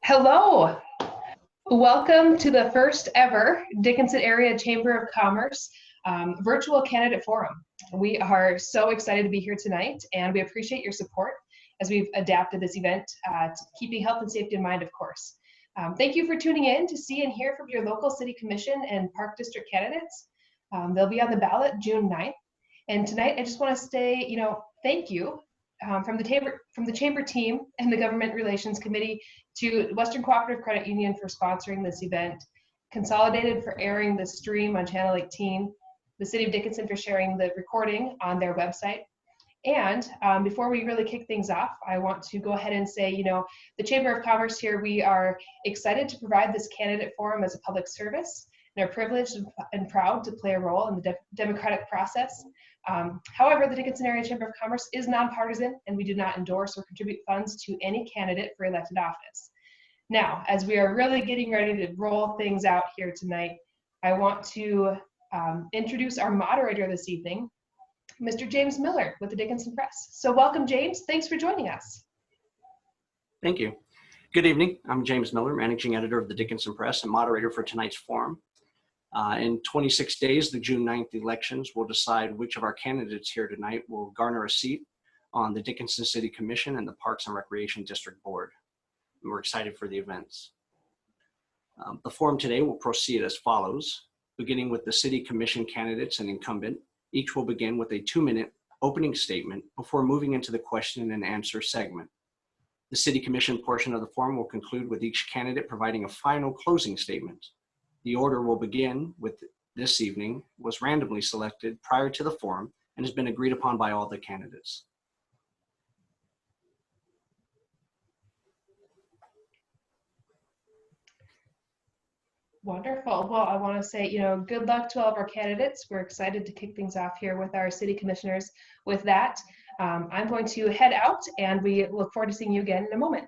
Hello, welcome to the first ever Dickinson Area Chamber of Commerce virtual candidate forum. We are so excited to be here tonight, and we appreciate your support as we've adapted this event, keeping health and safety in mind, of course. Thank you for tuning in to see and hear from your local city commission and park district candidates. They'll be on the ballot June 9th. And tonight, I just want to say, thank you from the chamber team and the government relations committee to Western Cooperative Credit Union for sponsoring this event, Consolidated for airing the stream on Channel 18, the City of Dickinson for sharing the recording on their website. And before we really kick things off, I want to go ahead and say, the Chamber of Commerce here, we are excited to provide this candidate forum as a public service, and are privileged and proud to play a role in the democratic process. However, the Dickinson Area Chamber of Commerce is nonpartisan, and we do not endorse or contribute funds to any candidate for elected office. Now, as we are really getting ready to roll things out here tonight, I want to introduce our moderator this evening, Mr. James Miller with the Dickinson Press. So welcome, James. Thanks for joining us. Thank you. Good evening. I'm James Miller, managing editor of the Dickinson Press and moderator for tonight's forum. In 26 days, the June 9th elections will decide which of our candidates here tonight will garner a seat on the Dickinson City Commission and the Parks and Recreation District Board. And we're excited for the events. The forum today will proceed as follows, beginning with the City Commission candidates and incumbent. Each will begin with a 2-minute opening statement before moving into the question and answer segment. The City Commission portion of the forum will conclude with each candidate providing a final closing statement. The order will begin with this evening was randomly selected prior to the forum and has been agreed upon by all the candidates. Wonderful. Well, I want to say, good luck to all of our candidates. We're excited to kick things off here with our city commissioners. With that, I'm going to head out, and we look forward to seeing you again in a moment.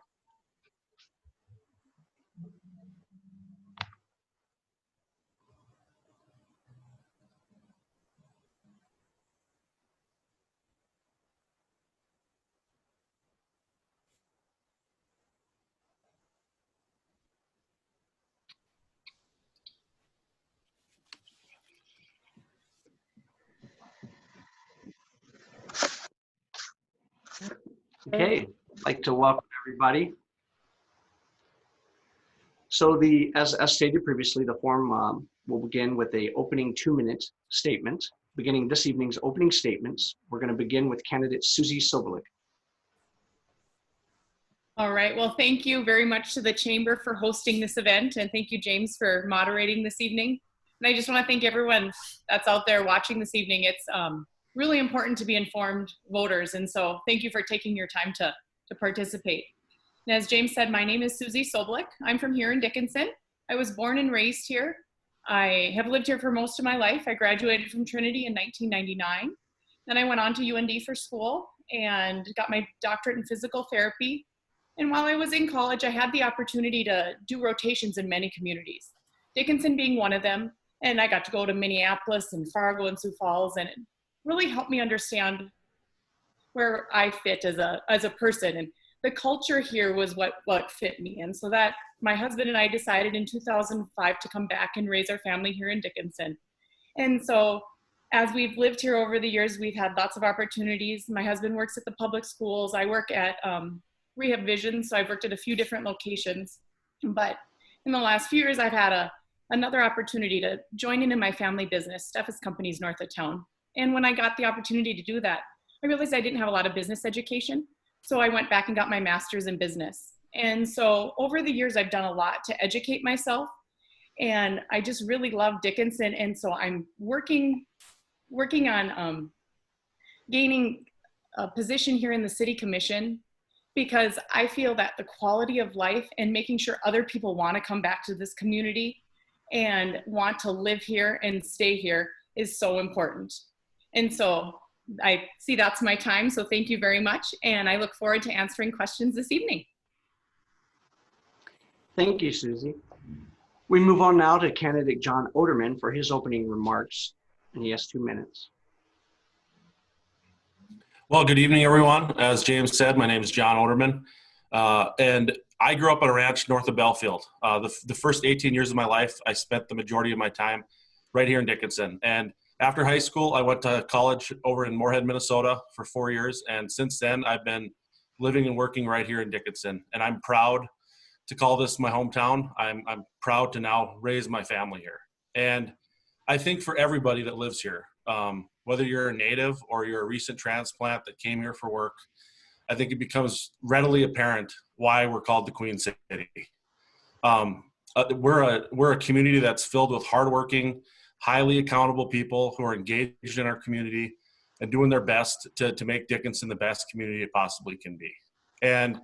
Okay, I'd like to welcome everybody. So as stated previously, the forum will begin with a opening 2-minute statement. Beginning this evening's opening statements, we're going to begin with candidate Susie Sobolik. All right, well, thank you very much to the Chamber for hosting this event, and thank you, James, for moderating this evening. And I just want to thank everyone that's out there watching this evening. It's really important to be informed voters, and so thank you for taking your time to participate. And as James said, my name is Susie Sobolik. I'm from here in Dickinson. I was born and raised here. I have lived here for most of my life. I graduated from Trinity in 1999. Then I went on to UND for school and got my doctorate in physical therapy. And while I was in college, I had the opportunity to do rotations in many communities, Dickinson being one of them. And I got to go to Minneapolis and Fargo and Sioux Falls, and it really helped me understand where I fit as a person. And the culture here was what fit me. And so that my husband and I decided in 2005 to come back and raise our family here in Dickinson. And so as we've lived here over the years, we've had lots of opportunities. My husband works at the public schools. I work at Rehab Vision, so I've worked at a few different locations. But in the last few years, I've had another opportunity to join in my family business, Steffes Companies north of town. And when I got the opportunity to do that, I realized I didn't have a lot of business education. So I went back and got my master's in business. And so over the years, I've done a lot to educate myself. And I just really love Dickinson. And so I'm working on gaining a position here in the City Commission, because I feel that the quality of life and making sure other people want to come back to this community and want to live here and stay here is so important. And so I see that's my time, so thank you very much, and I look forward to answering questions this evening. Thank you, Susie. We move on now to candidate John Oderman for his opening remarks, and he has 2 minutes. Well, good evening, everyone. As James said, my name is John Oderman, and I grew up on a ranch north of Belfield. The first 18 years of my life, I spent the majority of my time right here in Dickinson. And after high school, I went to college over in Moorhead, Minnesota for 4 years. And since then, I've been living and working right here in Dickinson. And I'm proud to call this my hometown. I'm proud to now raise my family here. And I think for everybody that lives here, whether you're a native or you're a recent transplant that came here for work, I think it becomes readily apparent why we're called the Queen City. We're a community that's filled with hardworking, highly accountable people who are engaged in our community and doing their best to make Dickinson the best community it possibly can be. And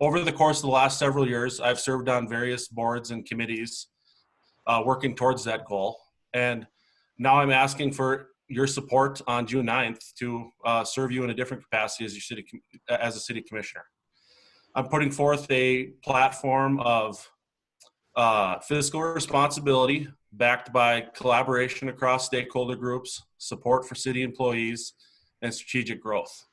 over the course of the last several years, I've served on various boards and committees working towards that goal. And now I'm asking for your support on June 9th to serve you in a different capacity as a city commissioner. I'm putting forth a platform of fiscal responsibility backed by collaboration across stakeholder groups, support for city employees, and strategic growth.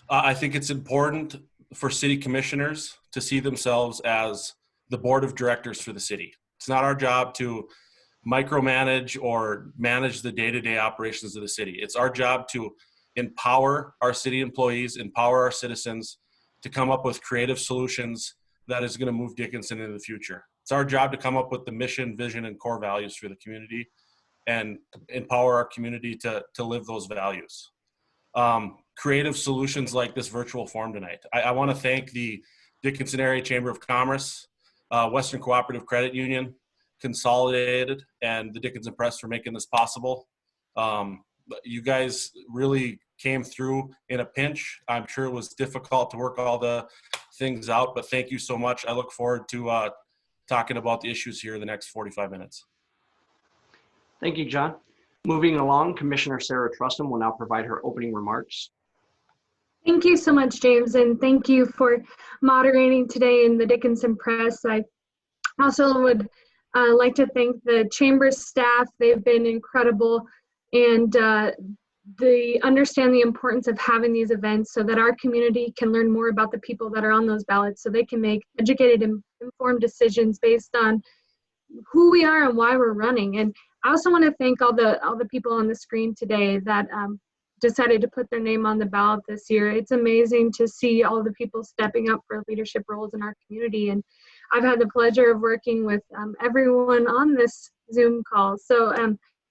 I think it's important for city commissioners to see themselves as the board of directors for the city. It's not our job to micromanage or manage the day-to-day operations of the city. It's our job to empower our city employees, empower our citizens to come up with creative solutions that is going to move Dickinson into the future. It's our job to come up with the mission, vision, and core values for the community and empower our community to live those values. Creative solutions like this virtual forum tonight. I want to thank the Dickinson Area Chamber of Commerce, Western Cooperative Credit Union, Consolidated, and the Dickinson Press for making this possible. You guys really came through in a pinch. I'm sure it was difficult to work all the things out, but thank you so much. I look forward to talking about the issues here in the next 45 minutes. Thank you, John. Moving along, Commissioner Sarah Trustum will now provide her opening remarks. Thank you so much, James, and thank you for moderating today in the Dickinson Press. I also would like to thank the Chamber's staff. They've been incredible, and they understand the importance of having these events so that our community can learn more about the people that are on those ballots so they can make educated and informed decisions based on who we are and why we're running. And I also want to thank all the people on the screen today that decided to put their name on the ballot this year. It's amazing to see all the people stepping up for leadership roles in our community. And I've had the pleasure of working with everyone on this Zoom call. So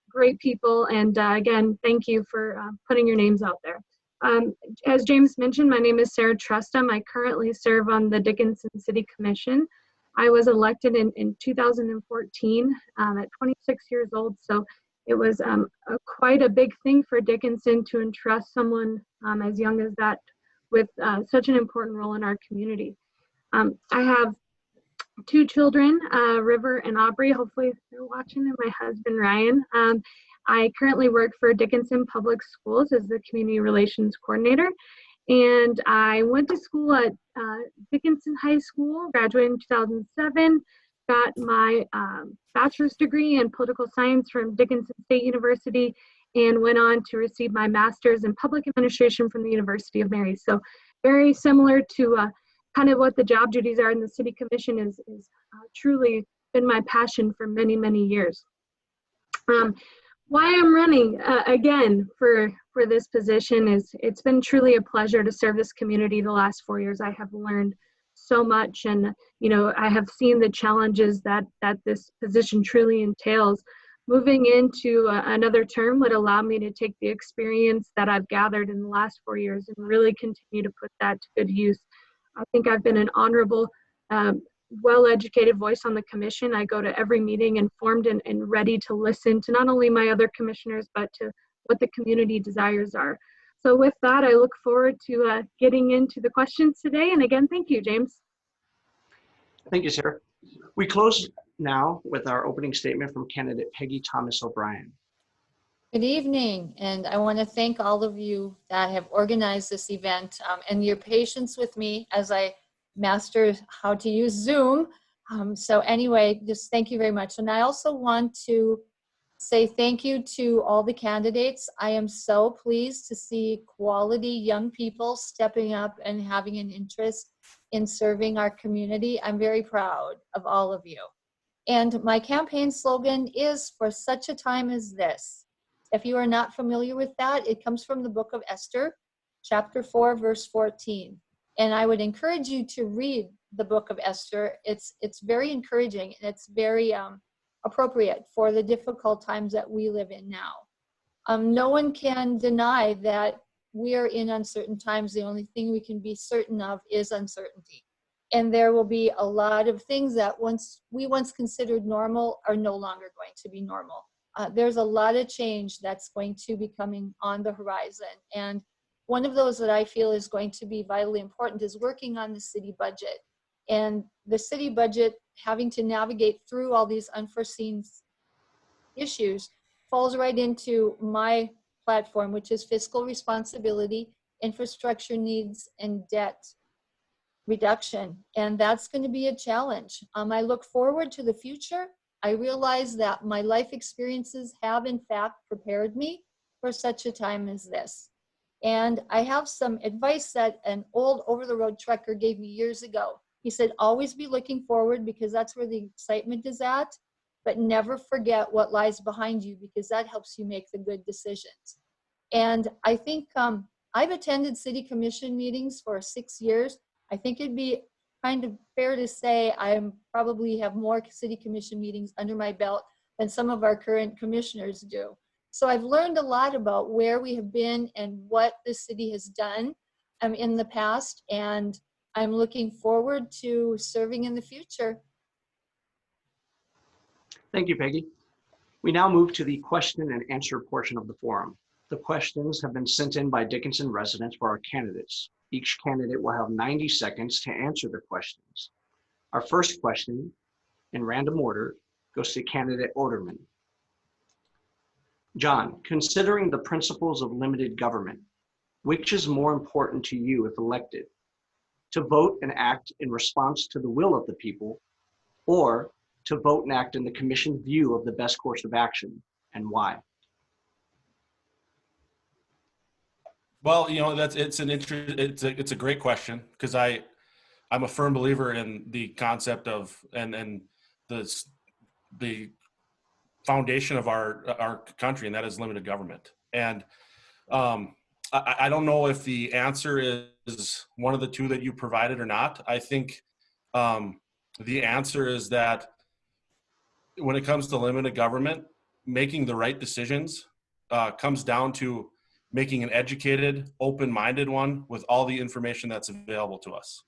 great people. And again, thank you for putting your names out there. As James mentioned, my name is Sarah Trustum. I currently serve on the Dickinson City Commission. I was elected in 2014 at 26 years old. So it was quite a big thing for Dickinson to entrust someone as young as that with such an important role in our community. I have two children, River and Aubrey. Hopefully they're watching, and my husband, Ryan. I currently work for Dickinson Public Schools as the Community Relations Coordinator. And I went to school at Dickinson High School, graduated in 2007, got my bachelor's degree in political science from Dickinson State University, and went on to receive my master's in public administration from the University of Mary. So very similar to kind of what the job duties are in the City Commission is truly been my passion for many, many years. Why I'm running again for this position is it's been truly a pleasure to serve this community the last 4 years. I have learned so much, and I have seen the challenges that this position truly entails. Moving into another term would allow me to take the experience that I've gathered in the last 4 years and really continue to put that to good use. I think I've been an honorable, well-educated voice on the commission. I go to every meeting informed and ready to listen to not only my other commissioners, but to what the community desires are. So with that, I look forward to getting into the questions today. And again, thank you, James. Thank you, Sarah. We close now with our opening statement from candidate Peggy Thomas O'Brien. Good evening, and I want to thank all of you that have organized this event and your patience with me as I master how to use Zoom. So anyway, just thank you very much. And I also want to say thank you to all the candidates. I am so pleased to see quality young people stepping up and having an interest in serving our community. I'm very proud of all of you. And my campaign slogan is "For such a time as this." If you are not familiar with that, it comes from the book of Esther, chapter 4, verse 14. And I would encourage you to read the book of Esther. It's very encouraging, and it's very appropriate for the difficult times that we live in now. No one can deny that we are in uncertain times. The only thing we can be certain of is uncertainty. And there will be a lot of things that we once considered normal are no longer going to be normal. There's a lot of change that's going to be coming on the horizon. And one of those that I feel is going to be vitally important is working on the city budget. And the city budget, having to navigate through all these unforeseen issues, falls right into my platform, which is fiscal responsibility, infrastructure needs, and debt reduction. And that's going to be a challenge. I look forward to the future. I realize that my life experiences have in fact prepared me for such a time as this. And I have some advice that an old over-the-road trucker gave me years ago. He said, always be looking forward because that's where the excitement is at, but never forget what lies behind you because that helps you make the good decisions. And I think I've attended city commission meetings for 6 years. I think it'd be kind of fair to say I probably have more city commission meetings under my belt than some of our current commissioners do. So I've learned a lot about where we have been and what the city has done in the past, and I'm looking forward to serving in the future. Thank you, Peggy. We now move to the question and answer portion of the forum. The questions have been sent in by Dickinson residents for our candidates. Each candidate will have 90 seconds to answer the questions. Our first question, in random order, goes to candidate Oderman. John, considering the principles of limited government, which is more important to you if elected? To vote and act in response to the will of the people, or to vote and act in the commission's view of the best course of action, and why? Well, you know, it's a great question because I'm a firm believer in the concept of and the foundation of our country, and that is limited government. And I don't know if the answer is one of the two that you provided or not. I think the answer is that when it comes to limited government, making the right decisions comes down to making an educated, open-minded one with all the information that's available to us.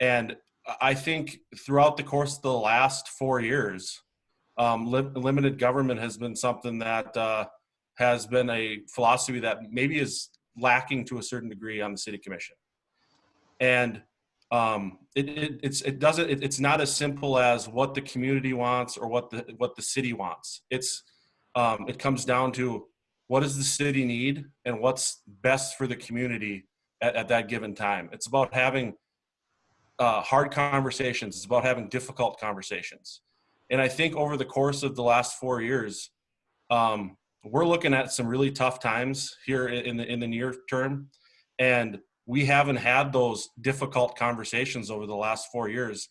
And I think throughout the course of the last 4 years, limited government has been something that has been a philosophy that maybe is lacking to a certain degree on the city commission. And it's not as simple as what the community wants or what the city wants. It comes down to what does the city need and what's best for the community at that given time. It's about having hard conversations. It's about having difficult conversations. And I think over the course of the last 4 years, we're looking at some really tough times here in the near term. And we haven't had those difficult conversations over the last 4 years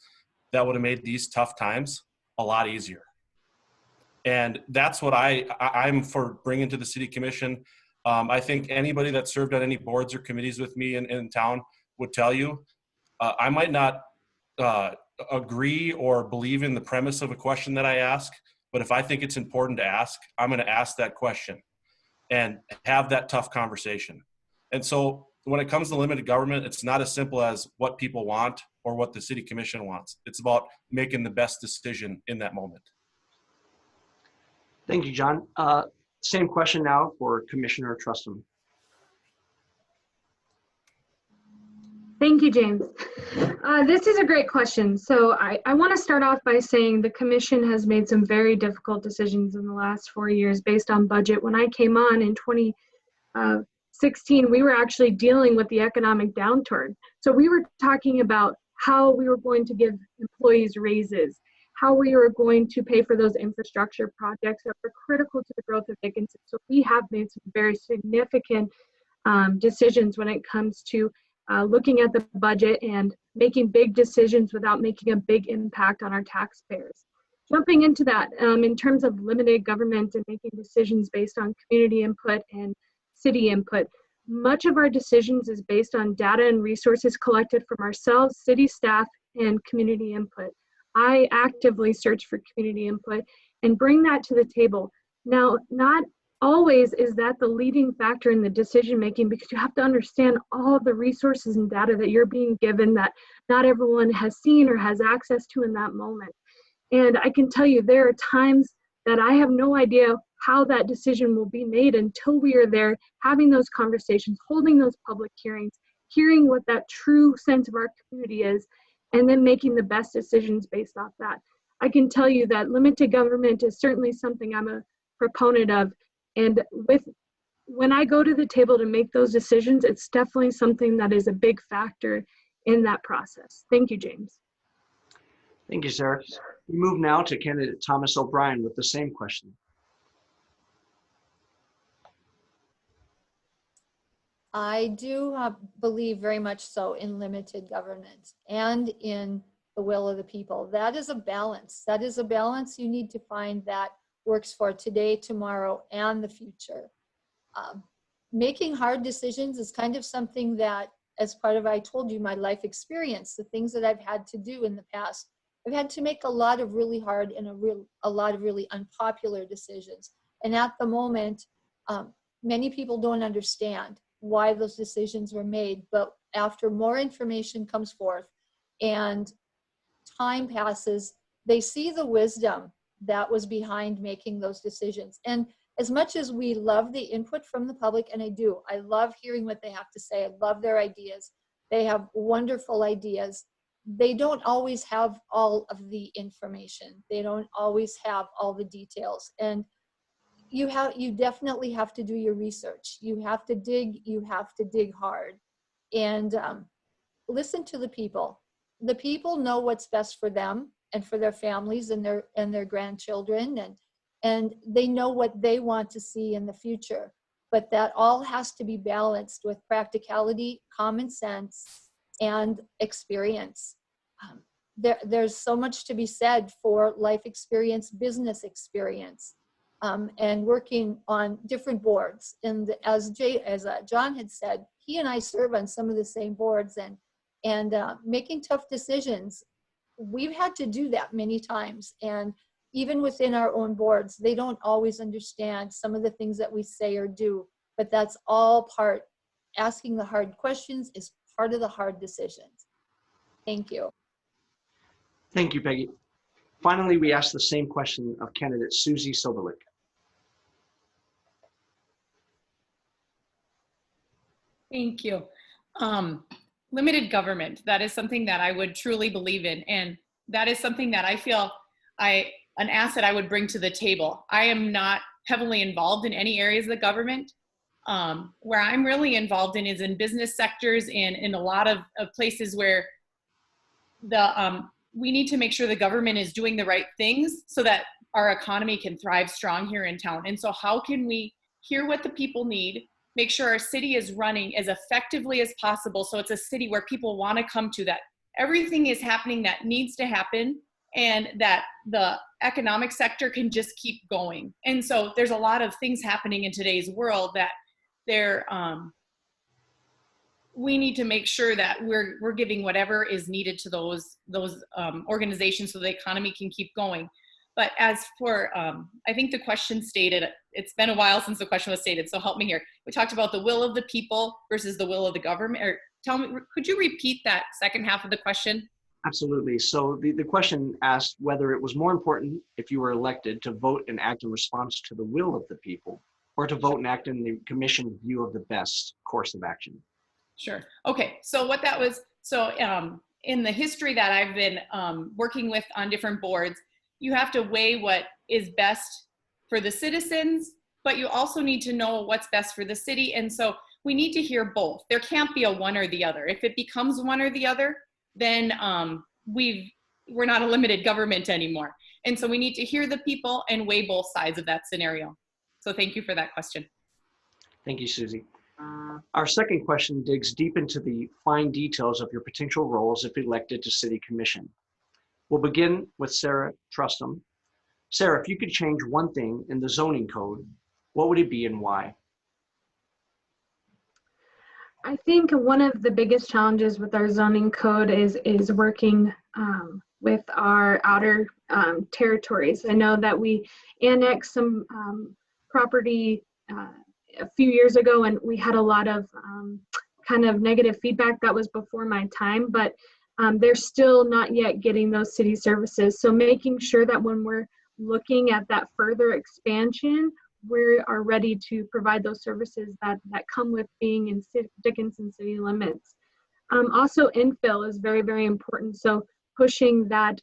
that would have made these tough times a lot easier. And that's what I'm for bringing to the city commission. I think anybody that served on any boards or committees with me in town would tell you, I might not agree or believe in the premise of a question that I ask, but if I think it's important to ask, I'm going to ask that question and have that tough conversation. And so when it comes to limited government, it's not as simple as what people want or what the city commission wants. It's about making the best decision in that moment. Thank you, John. Same question now for Commissioner Trustum. Thank you, James. This is a great question. So I want to start off by saying the commission has made some very difficult decisions in the last 4 years based on budget. When I came on in 2016, we were actually dealing with the economic downturn. So we were talking about how we were going to give employees raises, how we were going to pay for those infrastructure projects that were critical to the growth of Dickinson. So we have made some very significant decisions when it comes to looking at the budget and making big decisions without making a big impact on our taxpayers. Jumping into that, in terms of limited government and making decisions based on community input and city input, much of our decisions is based on data and resources collected from ourselves, city staff, and community input. I actively search for community input and bring that to the table. Now, not always is that the leading factor in the decision making, because you have to understand all of the resources and data that you're being given that not everyone has seen or has access to in that moment. And I can tell you there are times that I have no idea how that decision will be made until we are there having those conversations, holding those public hearings, hearing what that true sense of our community is, and then making the best decisions based off that. I can tell you that limited government is certainly something I'm a proponent of. And when I go to the table to make those decisions, it's definitely something that is a big factor in that process. Thank you, James. Thank you, Sarah. We move now to candidate Thomas O'Brien with the same question. I do believe very much so in limited government and in the will of the people. That is a balance. That is a balance you need to find that works for today, tomorrow, and the future. Making hard decisions is kind of something that, as part of, I told you, my life experience, the things that I've had to do in the past, I've had to make a lot of really hard and a lot of really unpopular decisions. And at the moment, many people don't understand why those decisions were made. But after more information comes forth and time passes, they see the wisdom that was behind making those decisions. And as much as we love the input from the public, and I love hearing what they have to say, I love their ideas, they have wonderful ideas, they don't always have all of the information. They don't always have all the details. And you definitely have to do your research. You have to dig hard, and listen to the people. The people know what's best for them and for their families and their grandchildren, and they know what they want to see in the future. But that all has to be balanced with practicality, common sense, and experience. There's so much to be said for life experience, business experience, and working on different boards. And as John had said, he and I serve on some of the same boards, and making tough decisions. We've had to do that many times. And even within our own boards, they don't always understand some of the things that we say or do, but that's all part. Asking the hard questions is part of the hard decisions. Thank you. Thank you, Peggy. Finally, we ask the same question of candidate Susie Soberlick. Thank you. Limited government, that is something that I would truly believe in. And that is something that I feel an asset I would bring to the table. I am not heavily involved in any areas of the government. Where I'm really involved in is in business sectors and in a lot of places where we need to make sure the government is doing the right things so that our economy can thrive strong here in town. And so how can we hear what the people need, make sure our city is running as effectively as possible so it's a city where people want to come to, that everything is happening that needs to happen, and that the economic sector can just keep going. And so there's a lot of things happening in today's world that we need to make sure that we're giving whatever is needed to those organizations so the economy can keep going. But as for, I think the question stated, it's been a while since the question was stated, so help me here. We talked about the will of the people versus the will of the government. Or tell me, could you repeat that second half of the question? Absolutely. So the question asked whether it was more important, if you were elected, to vote and act in response to the will of the people, or to vote and act in the commission's view of the best course of action. Sure. Okay. So what that was, in the history that I've been working with on different boards, you have to weigh what is best for the citizens, but you also need to know what's best for the city. And so we need to hear both. There can't be a one or the other. If it becomes one or the other, then we're not a limited government anymore. And so we need to hear the people and weigh both sides of that scenario. So thank you for that question. Thank you, Susie. Our second question digs deep into the fine details of your potential roles if elected to City Commission. We'll begin with Sarah Trustham. Sarah, if you could change one thing in the zoning code, what would it be and why? I think one of the biggest challenges with our zoning code is working with our outer territories. I know that we annexed some property a few years ago, and we had a lot of kind of negative feedback. That was before my time, but they're still not yet getting those city services. So making sure that when we're looking at that further expansion, we are ready to provide those services that come with being in Dickinson city limits. Also, infill is very, very important. So pushing that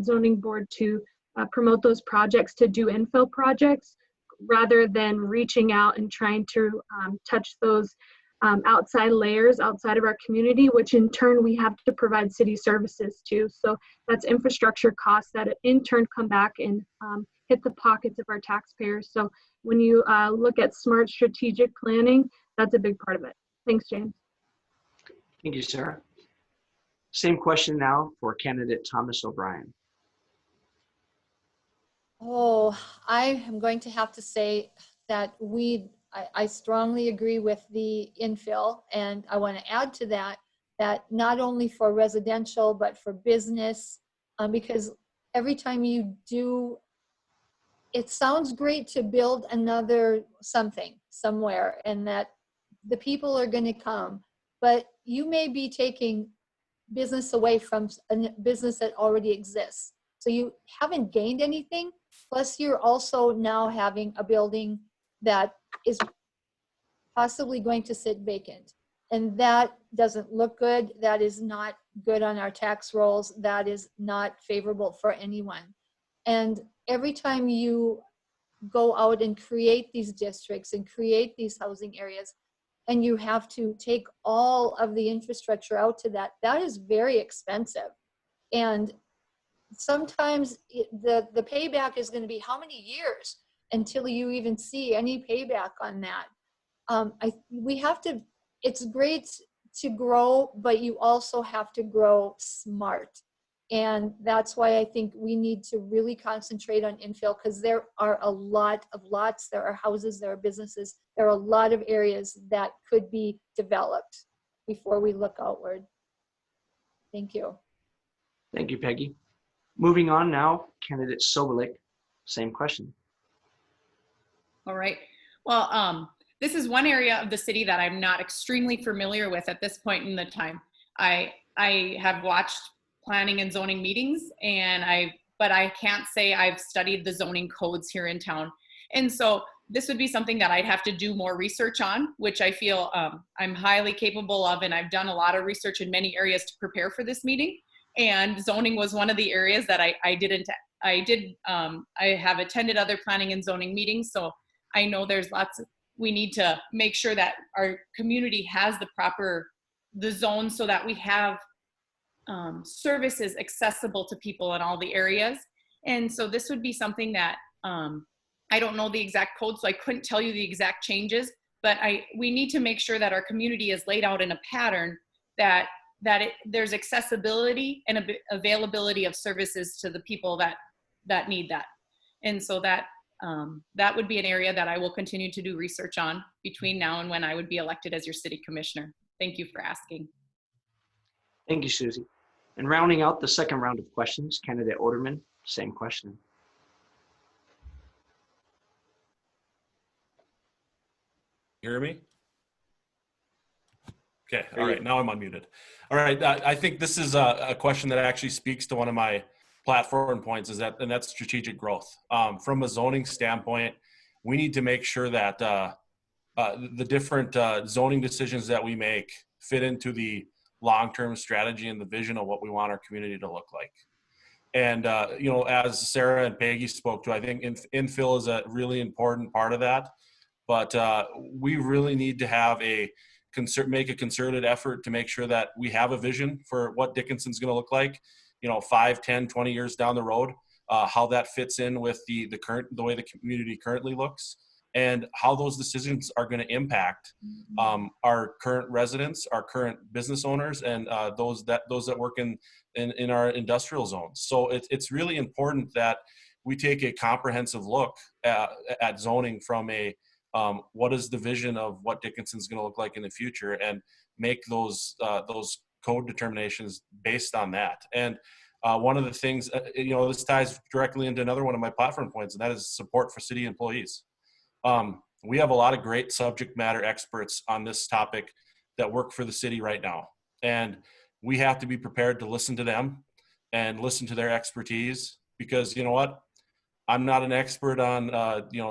zoning board to promote those projects, to do infill projects, rather than reaching out and trying to touch those outside layers outside of our community, which in turn we have to provide city services to. So that's infrastructure costs that in turn come back and hit the pockets of our taxpayers. So when you look at smart strategic planning, that's a big part of it. Thanks, James. Thank you, Sarah. Same question now for candidate Thomas O'Brien. Oh, I am going to have to say that I strongly agree with the infill, and I want to add to that not only for residential, but for business, because every time you do, it sounds great to build another something somewhere and that the people are going to come, but you may be taking business away from a business that already exists. So you haven't gained anything, plus you're also now having a building that is possibly going to sit vacant. And that doesn't look good. That is not good on our tax rolls. That is not favorable for anyone. And every time you go out and create these districts and create these housing areas, and you have to take all of the infrastructure out to that, that is very expensive. And sometimes the payback is going to be how many years until you even see any payback on that. We have to, it's great to grow, but you also have to grow smart. And that's why I think we need to really concentrate on infill, because there are a lot of lots, there are houses, there are businesses, there are a lot of areas that could be developed before we look outward. Thank you. Thank you, Peggy. Moving on now, candidate Sobolik, same question. All right. Well, this is one area of the city that I'm not extremely familiar with at this point in the time. I have watched planning and zoning meetings, but I can't say I've studied the zoning codes here in town. And so this would be something that I'd have to do more research on, which I feel I'm highly capable of, and I've done a lot of research in many areas to prepare for this meeting. And zoning was one of the areas that I have attended other planning and zoning meetings, so I know there's we need to make sure that our community has the zone so that we have services accessible to people in all the areas. And so this would be something that I don't know the exact code, so I couldn't tell you the exact changes, but we need to make sure that our community is laid out in a pattern that there's accessibility and availability of services to the people that need that. And so that would be an area that I will continue to do research on between now and when I would be elected as your city commissioner. Thank you for asking. Thank you, Susie. And rounding out the second round of questions, candidate Oderman, same question. Hear me? Okay, all right, now I'm unmuted. All right, I think this is a question that actually speaks to one of my platform points, and that's strategic growth. From a zoning standpoint, we need to make sure that the different zoning decisions that we make fit into the long-term strategy and the vision of what we want our community to look like. And, as Sarah and Peggy spoke to, I think infill is a really important part of that, but we really need to have make a concerted effort to make sure that we have a vision for what Dickinson's going to look like, 5, 10, 20 years down the road, how that fits in with the way the community currently looks, and how those decisions are going to impact our current residents, our current business owners, and those that work in our industrial zones. So it's really important that we take a comprehensive look at zoning from a what is the vision of what Dickinson's going to look like in the future, and make those code determinations based on that. And one of the things, this ties directly into another one of my platform points, and that is support for city employees. We have a lot of great subject matter experts on this topic that work for the city right now. And we have to be prepared to listen to them and listen to their expertise, because you know what? I'm not an expert on,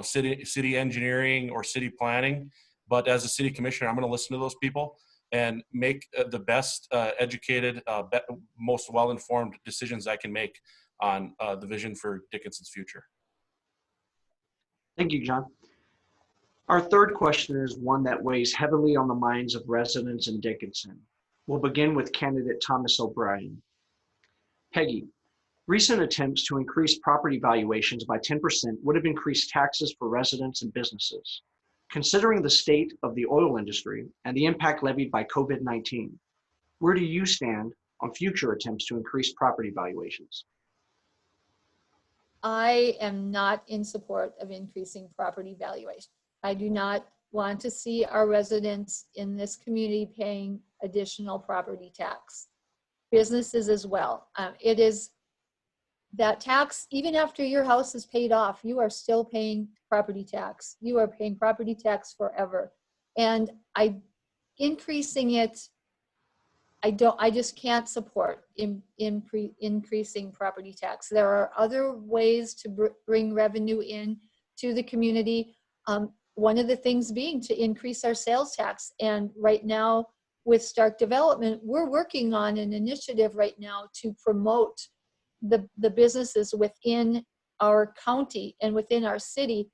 city engineering or city planning, but as a city commissioner, I'm going to listen to those people and make the best educated, most well-informed decisions I can make on the vision for Dickinson's future. Thank you, John. Our third question is one that weighs heavily on the minds of residents in Dickinson. We'll begin with candidate Thomas O'Brien. Peggy, recent attempts to increase property valuations by 10% would have increased taxes for residents and businesses. Considering the state of the oil industry and the impact levied by COVID-19, where do you stand on future attempts to increase property valuations? I am not in support of increasing property valuation. I do not want to see our residents in this community paying additional property tax. Businesses as well. It is that tax, even after your house is paid off, you are still paying property tax. You are paying property tax forever. And increasing it, I just can't support increasing property tax. There are other ways to bring revenue in to the community. One of the things being to increase our sales tax. And right now with Stark Development, we're working on an initiative right now to promote the businesses within our county and within our city,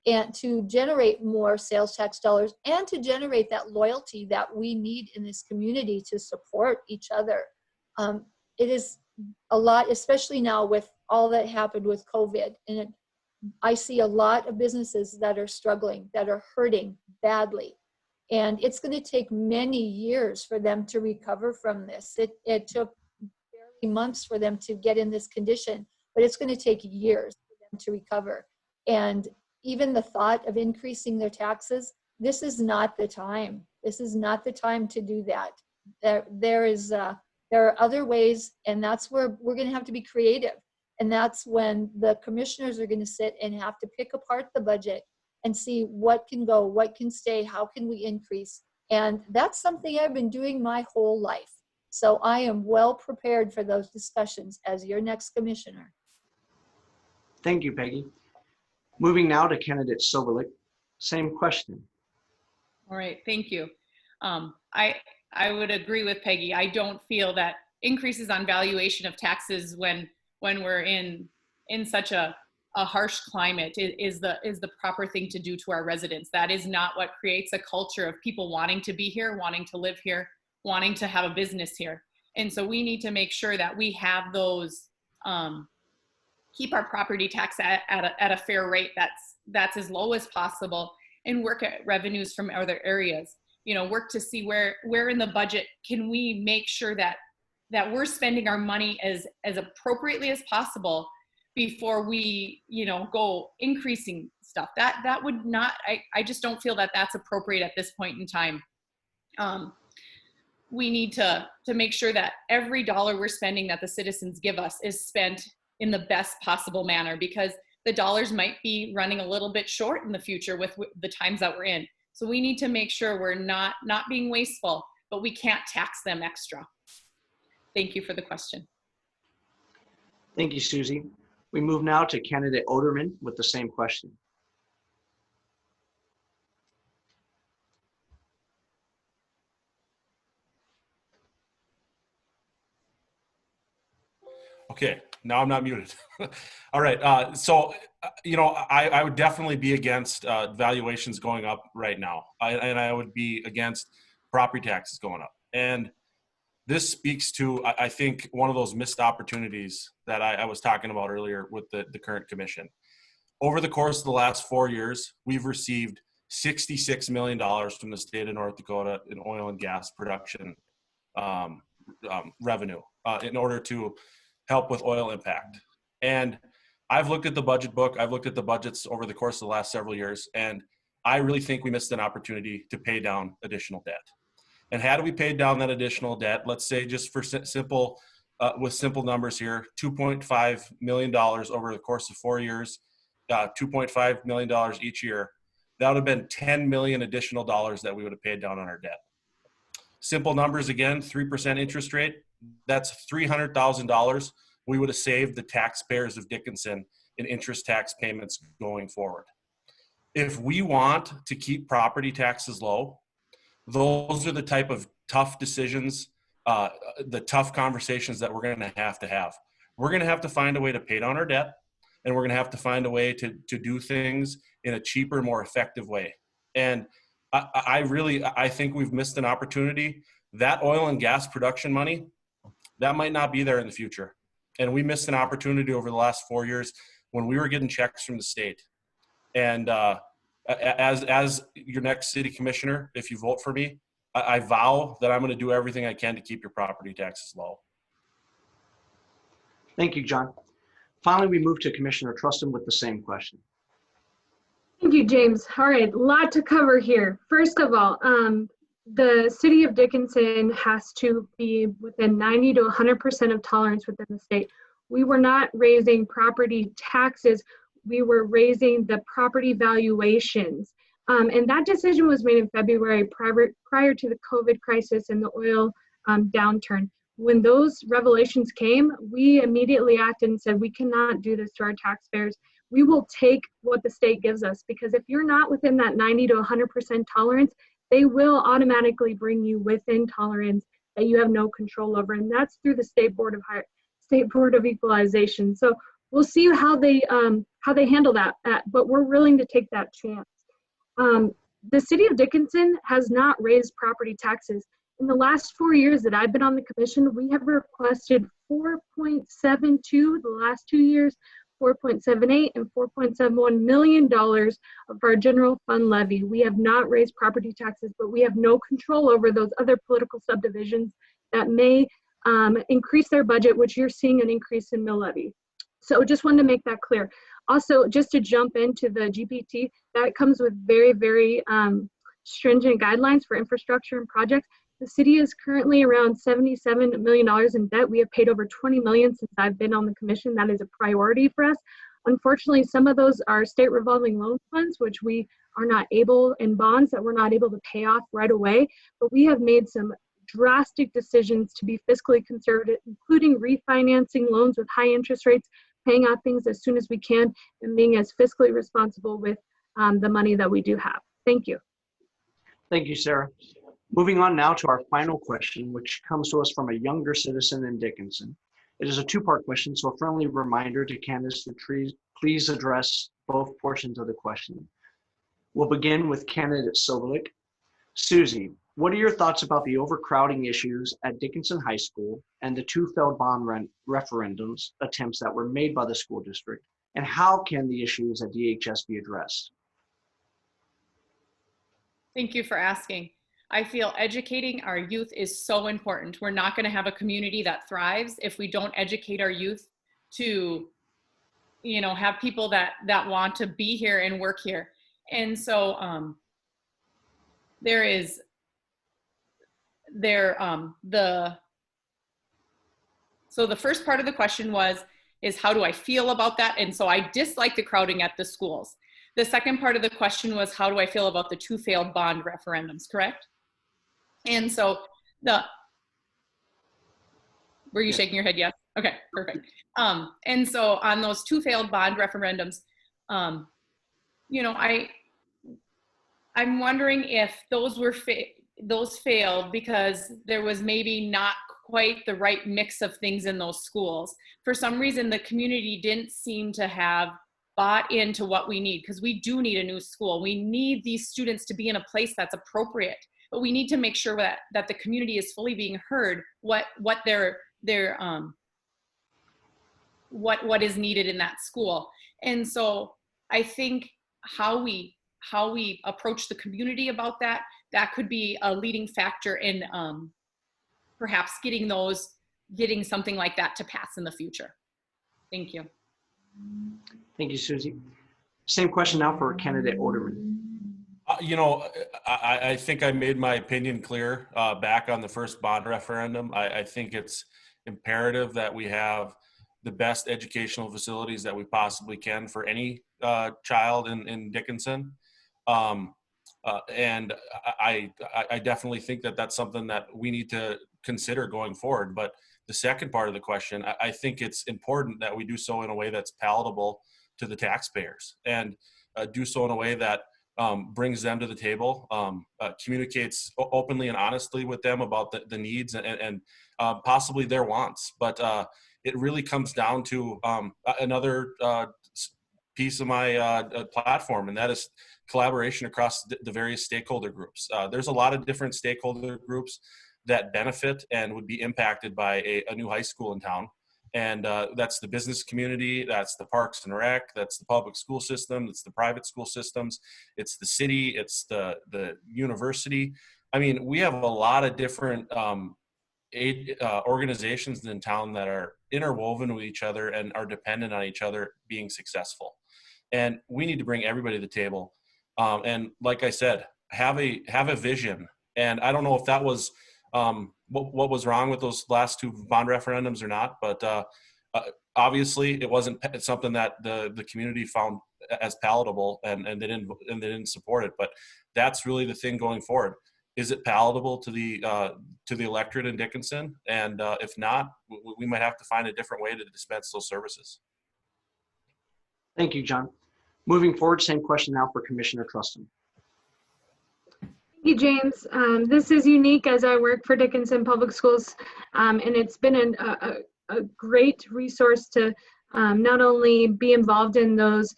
and to generate more sales tax dollars and to generate that loyalty that we need in this community to support each other. It is a lot, especially now with all that happened with COVID. And I see a lot of businesses that are struggling, that are hurting badly. And it's going to take many years for them to recover from this. It took barely months for them to get in this condition, but it's going to take years for them to recover. And even the thought of increasing their taxes, this is not the time. This is not the time to do that. There are other ways, and that's where we're going to have to be creative. And that's when the commissioners are going to sit and have to pick apart the budget and see what can go, what can stay, how can we increase. And that's something I've been doing my whole life. So I am well prepared for those discussions as your next commissioner. Thank you, Peggy. Moving now to candidate Sobolik. Same question. All right, thank you. I would agree with Peggy. I don't feel that increases on valuation of taxes when we're in such a harsh climate is the proper thing to do to our residents. That is not what creates a culture of people wanting to be here, wanting to live here, wanting to have a business here. And so we need to make sure that we have those, keep our property tax at a fair rate that's as low as possible, and work at revenues from other areas. Work to see where in the budget can we make sure that we're spending our money as appropriately as possible before we, go increasing stuff. That would not, I just don't feel that that's appropriate at this point in time. We need to make sure that every dollar we're spending that the citizens give us is spent in the best possible manner, because the dollars might be running a little bit short in the future with the times that we're in. So we need to make sure we're not being wasteful, but we can't tax them extra. Thank you for the question. Thank you, Susie. We move now to candidate Oderman with the same question. Okay, now I'm not muted. All right, so, I would definitely be against valuations going up right now. And I would be against property taxes going up. And this speaks to, I think, one of those missed opportunities that I was talking about earlier with the current commission. over the course of the last 4 years, we've received $66 million from the state of North Dakota in oil and gas production revenue in order to help with oil impact. And I've looked at the budget book. I've looked at the budgets over the course of the last several years, and I really think we missed an opportunity to pay down additional debt. And had we paid down that additional debt, let's say just for simple, with simple numbers here, $2.5 million over the course of 4 years, $2.5 million each year, that would have been $10 million additional dollars that we would have paid down on our debt. Simple numbers again, 3% interest rate, that's $300,000 we would have saved the taxpayers of Dickinson in interest tax payments going forward. If we want to keep property taxes low, those are the type of tough decisions, the tough conversations that we're going to have. We're going to have to find a way to pay down our debt, and we're going to have to find a way to do things in a cheaper, more effective way. And I think we've missed an opportunity. That oil and gas production money, that might not be there in the future. And we missed an opportunity over the last 4 years when we were getting checks from the state. And as your next city commissioner, if you vote for me, I vow that I'm going to do everything I can to keep your property taxes low. Thank you, John. Finally, we move to Commissioner Trustin with the same question. Thank you, James. All right, a lot to cover here. First of all, the city of Dickinson has to be within 90 to 100% of tolerance within the state. We were not raising property taxes. We were raising the property valuations. And that decision was made in February prior to the COVID crisis and the oil downturn. When those revelations came, we immediately acted and said, we cannot do this to our taxpayers. We will take what the state gives us, because if you're not within that 90 to 100% tolerance, they will automatically bring you within tolerance that you have no control over. And that's through the State Board of Equalization. So we'll see how they handle that, but we're willing to take that chance. The city of Dickinson has not raised property taxes. In the last 4 years that I've been on the commission, we have requested 4.72 the last 2 years, 4.78 and $4.71 million of our general fund levy. We have not raised property taxes, but we have no control over those other political subdivisions that may increase their budget, which you're seeing an increase in mill levy. So just wanted to make that clear. Also, just to jump into the GPT, that comes with very, very stringent guidelines for infrastructure and projects. The city is currently around $77 million in debt. We have paid over $20 million since I've been on the commission. That is a priority for us. Unfortunately, some of those are state revolving loan funds, which we are not able, and bonds that we're not able to pay off right away. But we have made some drastic decisions to be fiscally conservative, including refinancing loans with high interest rates, paying off things as soon as we can, and being as fiscally responsible with the money that we do have. Thank you. Thank you, Sarah. Moving on now to our final question, which comes to us from a younger citizen in Dickinson. It is a two-part question, so a friendly reminder to candidates to please address both portions of the question. We'll begin with candidate Sobolik. Susie, what are your thoughts about the overcrowding issues at Dickinson High School and the two failed bond referendums attempts that were made by the school district, and how can the issues at DHS be addressed? Thank you for asking. I feel educating our youth is so important. We're not going to have a community that thrives if we don't educate our youth to, have people that want to be here and work here. And so so the first part of the question is how do I feel about that? And so I dislike the crowding at the schools. The second part of the question was, how do I feel about the two failed bond referendums, correct? And so were you shaking your head? Yes. Okay, perfect. And so on those two failed bond referendums, I'm wondering if those failed because there was maybe not quite the right mix of things in those schools. For some reason, the community didn't seem to have bought into what we need, because we do need a new school. We need these students to be in a place that's appropriate. But we need to make sure that the community is fully being heard, what is needed in that school. And so I think how we approach the community about that could be a leading factor in perhaps getting something like that to pass in the future. Thank you. Thank you, Susie. Same question now for candidate Orderman. You know, I think I made my opinion clear back on the first bond referendum. I think it's imperative that we have the best educational facilities that we possibly can for any child in Dickinson. And I definitely think that that's something that we need to consider going forward. But the second part of the question, I think it's important that we do so in a way that's palatable to the taxpayers, and do so in a way that brings them to the table, communicates openly and honestly with them about the needs and possibly their wants. But it really comes down to another piece of my platform, and that is collaboration across the various stakeholder groups. There's a lot of different stakeholder groups that benefit and would be impacted by a new high school in town. And that's the business community, that's the Parks and Rec, that's the public school system, it's the private school systems, it's the city, it's the university. I mean, we have a lot of different organizations in town that are interwoven with each other and are dependent on each other being successful. And we need to bring everybody to the table. And like I said, have a vision. And I don't know if that was what was wrong with those last two bond referendums or not, but obviously it wasn't something that the community found as palatable, and they didn't support it. But that's really the thing going forward. Is it palatable to the electorate in Dickinson? And if not, we might have to find a different way to dispense those services. Thank you, John. Moving forward, same question now for Commissioner Trustin. Thank you, James. This is unique as I work for Dickinson Public Schools, and it's been a great resource to not only be involved in those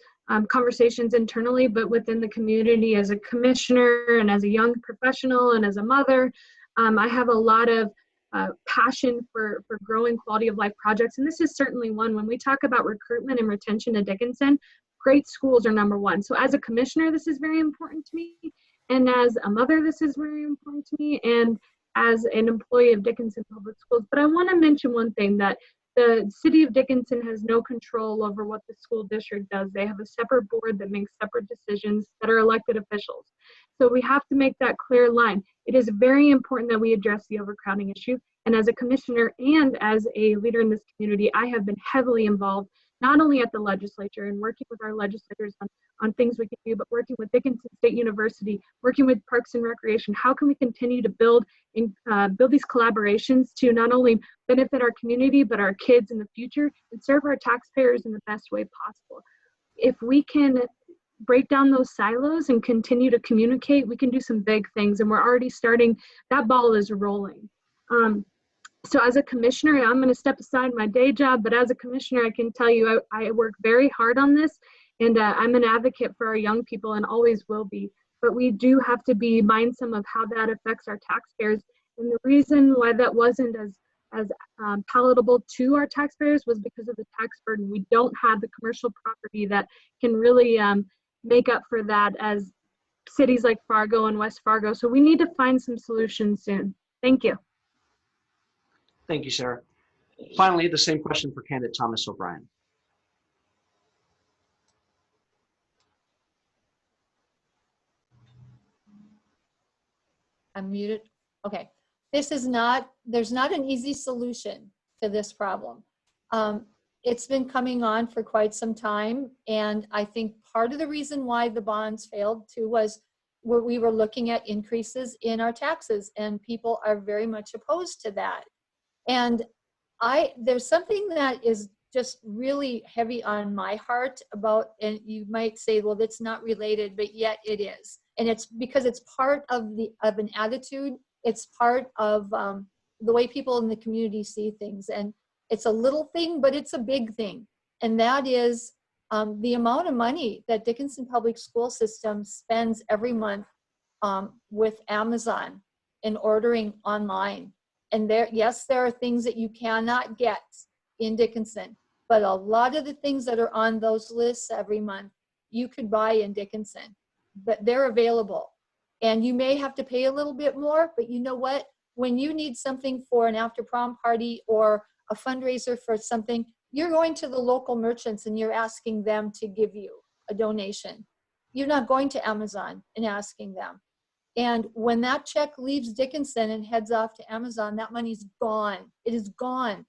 conversations internally, but within the community as a commissioner and as a young professional and as a mother. I have a lot of passion for growing quality of life projects, and this is certainly one. When we talk about recruitment and retention at Dickinson, great schools are number one. So as a commissioner, this is very important to me. And as a mother, this is very important to me, and as an employee of Dickinson Public Schools. But I want to mention one thing, that the city of Dickinson has no control over what the school district does. They have a separate board that makes separate decisions that are elected officials. So we have to make that clear line. It is very important that we address the overcrowding issue. And as a commissioner and as a leader in this community, I have been heavily involved, not only at the legislature and working with our legislators on things we can do, but working with Dickinson State University, working with Parks and Recreation. How can we continue to build these collaborations to not only benefit our community, but our kids in the future, and serve our taxpayers in the best way possible? If we can break down those silos and continue to communicate, we can do some big things, and we're already starting. That ball is rolling. So as a commissioner, I'm going to step aside my day job, but as a commissioner, I can tell you I work very hard on this, and I'm an advocate for our young people and always will be. But we do have to be mindful of how that affects our taxpayers. And the reason why that wasn't as palatable to our taxpayers was because of the tax burden. We don't have the commercial property that can really make up for that as cities like Fargo and West Fargo. So we need to find some solutions soon. Thank you. Thank you, Sarah. Finally, the same question for candidate Thomas O'Brien. I'm muted. Okay. There's not an easy solution to this problem. It's been coming on for quite some time. And I think part of the reason why the bonds failed too was we were looking at increases in our taxes, and people are very much opposed to that. And there's something that is just really heavy on my heart about, and you might say, well, that's not related, but yet it is. And it's because it's part of an attitude. It's part of the way people in the community see things. And it's a little thing, but it's a big thing. And that is the amount of money that Dickinson Public School System spends every month with Amazon and ordering online. And yes, there are things that you cannot get in Dickinson, but a lot of the things that are on those lists every month, you could buy in Dickinson, but they're available. And you may have to pay a little bit more, but you know what? When you need something for an after prom party or a fundraiser for something, you're going to the local merchants and you're asking them to give you a donation. You're not going to Amazon and asking them. And when that check leaves Dickinson and heads off to Amazon, that money's gone. It is gone.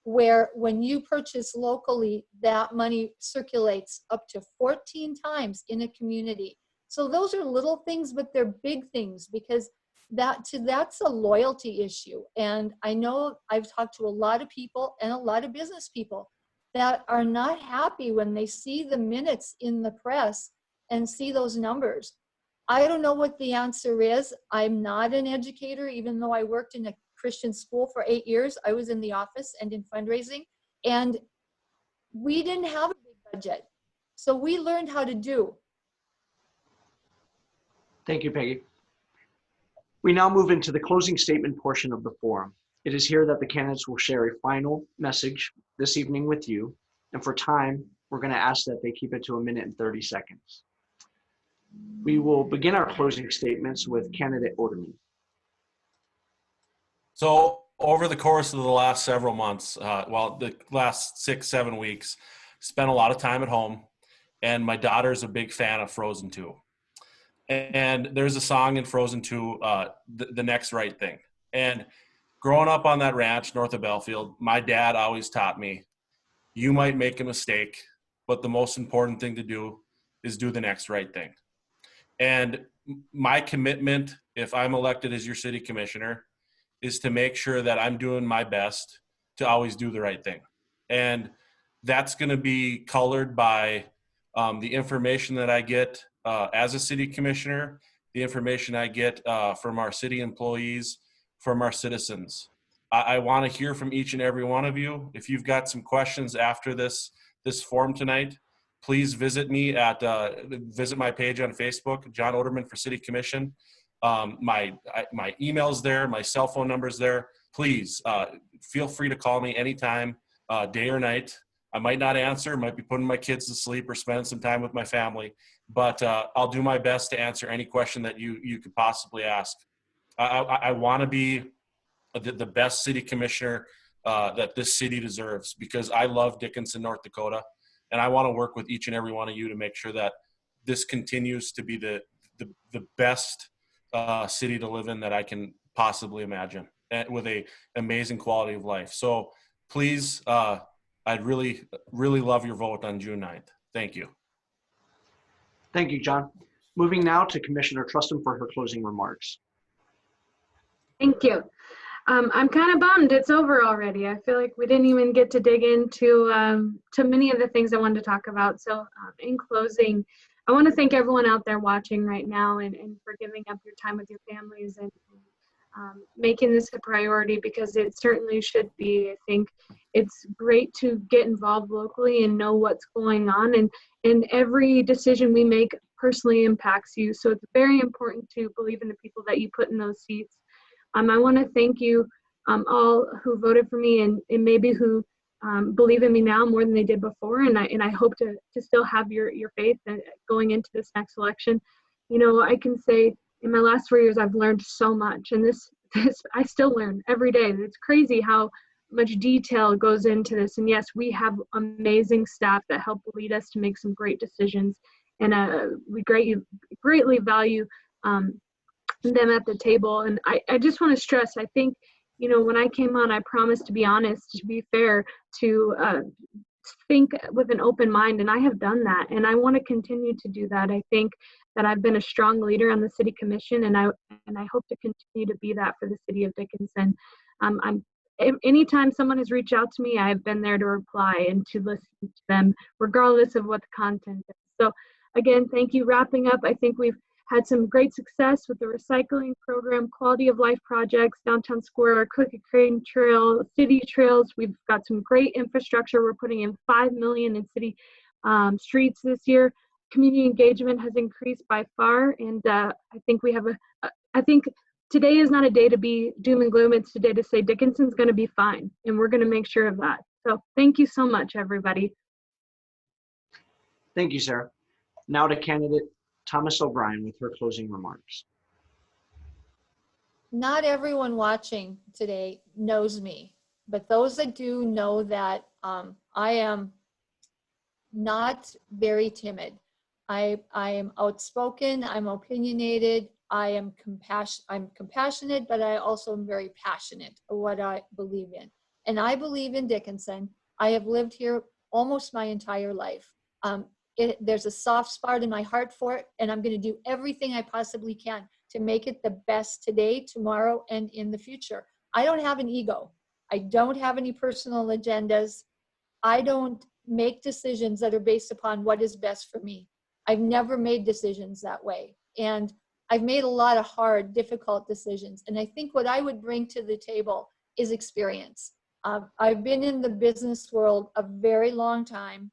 Where when you purchase locally, that money circulates up to 14 times in a community. So those are little things, but they're big things, because that's a loyalty issue. And I know I've talked to a lot of people and a lot of business people that are not happy when they see the minutes in the press and see those numbers. I don't know what the answer is. I'm not an educator, even though I worked in a Christian school for 8 years. I was in the office and in fundraising, and we didn't have a big budget. So we learned how to do. Thank you, Peggy. We now move into the closing statement portion of the forum. It is here that the candidates will share a final message this evening with you. And for time, we're going to ask that they keep it to 1 minute and 30 seconds. We will begin our closing statements with candidate Oderman. So over the course of the last several months, the last 6-7 weeks, spent a lot of time at home, and my daughter's a big fan of Frozen 2. And there's a song in Frozen 2, the next right thing. And growing up on that ranch north of Belfield, my dad always taught me, you might make a mistake, but the most important thing to do is do the next right thing. And my commitment, if I'm elected as your city commissioner, is to make sure that I'm doing my best to always do the right thing. And that's going to be colored by the information that I get as a city commissioner, the information I get from our city employees, from our citizens. I want to hear from each and every one of you. If you've got some questions after this forum tonight, please visit me visit my page on Facebook, John Oderman for City Commission. My email's there, my cell phone number's there. Please feel free to call me anytime, day or night. I might not answer, might be putting my kids to sleep or spending some time with my family, but I'll do my best to answer any question that you could possibly ask. I want to be the best city commissioner that this city deserves, because I love Dickinson, North Dakota, and I want to work with each and every one of you to make sure that this continues to be the best city to live in that I can possibly imagine, and with a amazing quality of life. So please, I'd really, really love your vote on June 9th. Thank you. Thank you, John. Moving now to Commissioner Trustin for her closing remarks. Thank you. I'm kind of bummed it's over already. I feel like we didn't even get to dig into to many of the things I wanted to talk about. So in closing, I want to thank everyone out there watching right now and for giving up your time with your families and making this a priority, because it certainly should be. I think it's great to get involved locally and know what's going on, and every decision we make personally impacts you. So it's very important to believe in the people that you put in those seats. I want to thank you all who voted for me and maybe who believe in me now more than they did before, and I hope to still have your faith going into this next election. You know, I can say in my last 4 years I've learned so much, and this I still learn every day. It's crazy how much detail goes into this, and yes, we have amazing staff that help lead us to make some great decisions, and we greatly value them at the table. And I just want to stress, I think, you know, when I came on, I promised to be honest, to be fair, to think with an open mind, and I have done that, and I want to continue to do that. I think that I've been a strong leader on the city commission, and I hope to continue to be that for the city of Dickinson. Anytime someone has reached out to me, I've been there to reply and to listen to them, regardless of what the content is. So again, thank you. Wrapping up, I think we've had some great success with the recycling program, quality of life projects, downtown square, Cookie Crane Trail, city trails. We've got some great infrastructure. We're putting in $5 million in city streets this year. Community engagement has increased by far, and I think we have I think today is not a day to be doom and gloom. It's a day to say Dickinson's going to be fine, and we're going to make sure of that. So thank you so much, everybody. Thank you, Sarah. Now to candidate Thomas O'Brien with her closing remarks. Not everyone watching today knows me, but those that do know that I am not very timid. I am outspoken, I'm opinionated, I'm compassionate, but I also am very passionate of what I believe in. And I believe in Dickinson. I have lived here almost my entire life. There's a soft spot in my heart for it, and I'm going to do everything I possibly can to make it the best today, tomorrow, and in the future. I don't have an ego. I don't have any personal agendas. I don't make decisions that are based upon what is best for me. I've never made decisions that way. And I've made a lot of hard, difficult decisions. And I think what I would bring to the table is experience. I've been in the business world a very long time.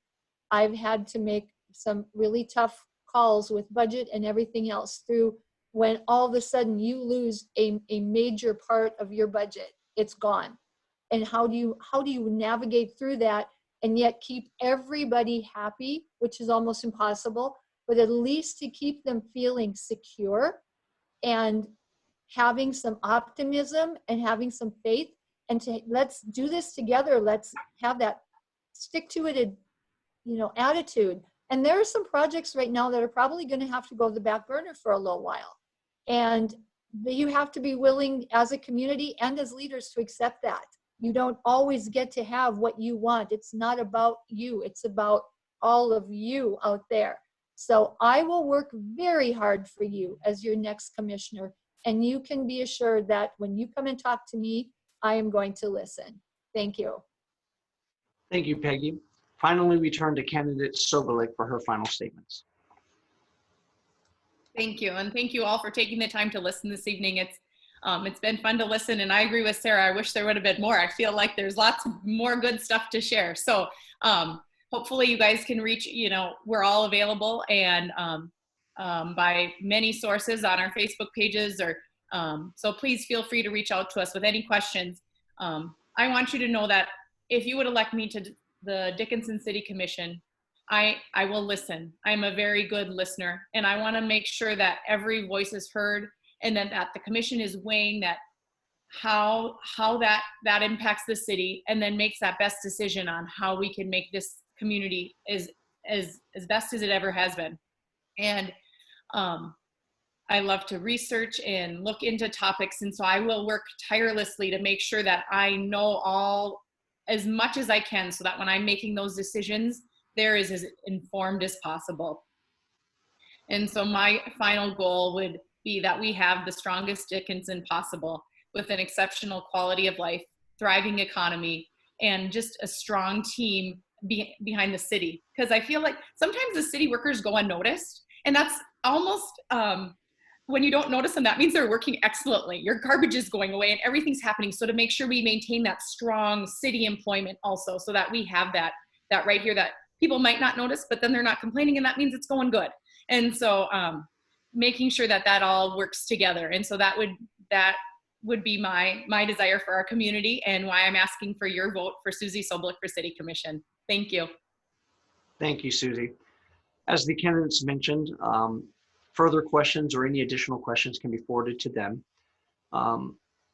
I've had to make some really tough calls with budget and everything else through when all of a sudden you lose a major part of your budget. It's gone. And how do you navigate through that and yet keep everybody happy, which is almost impossible, but at least to keep them feeling secure and having some optimism and having some faith, and to let's do this together. Let's have that stick to it, attitude. And there are some projects right now that are probably going to have to go to the back burner for a little while. And you have to be willing as a community and as leaders to accept that. You don't always get to have what you want. It's not about you. It's about all of you out there. So I will work very hard for you as your next commissioner. And you can be assured that when you come and talk to me, I am going to listen. Thank you. Thank you, Peggy. Finally, we turn to candidate Sobolik for her final statements. Thank you. And thank you all for taking the time to listen this evening. It's been fun to listen, and I agree with Sarah. I wish there would have been more. I feel like there's lots more good stuff to share. So hopefully you guys can reach, we're all available, and by many sources on our Facebook pages, or so please feel free to reach out to us with any questions. I want you to know that if you would elect me to the Dickinson City Commission, I will listen. I'm a very good listener, and I want to make sure that every voice is heard, and then that the commission is weighing that how that impacts the city, and then makes that best decision on how we can make this community as best as it ever has been. And I love to research and look into topics, and so I will work tirelessly to make sure that I know all as much as I can, so that when I'm making those decisions, they're as informed as possible. And so my final goal would be that we have the strongest Dickinson possible, with an exceptional quality of life, thriving economy, and just a strong team behind the city. Because I feel like sometimes the city workers go unnoticed, and that's almost, when you don't notice them, that means they're working excellently. Your garbage is going away and everything's happening. So to make sure we maintain that strong city employment also, so that we have that right here that people might not notice, but then they're not complaining, and that means it's going good. And so making sure that all works together. And so that would be my desire for our community, and why I'm asking for your vote for Susie Sobolik for City Commission. Thank you. Thank you, Susie. As the candidates mentioned, further questions or any additional questions can be forwarded to them,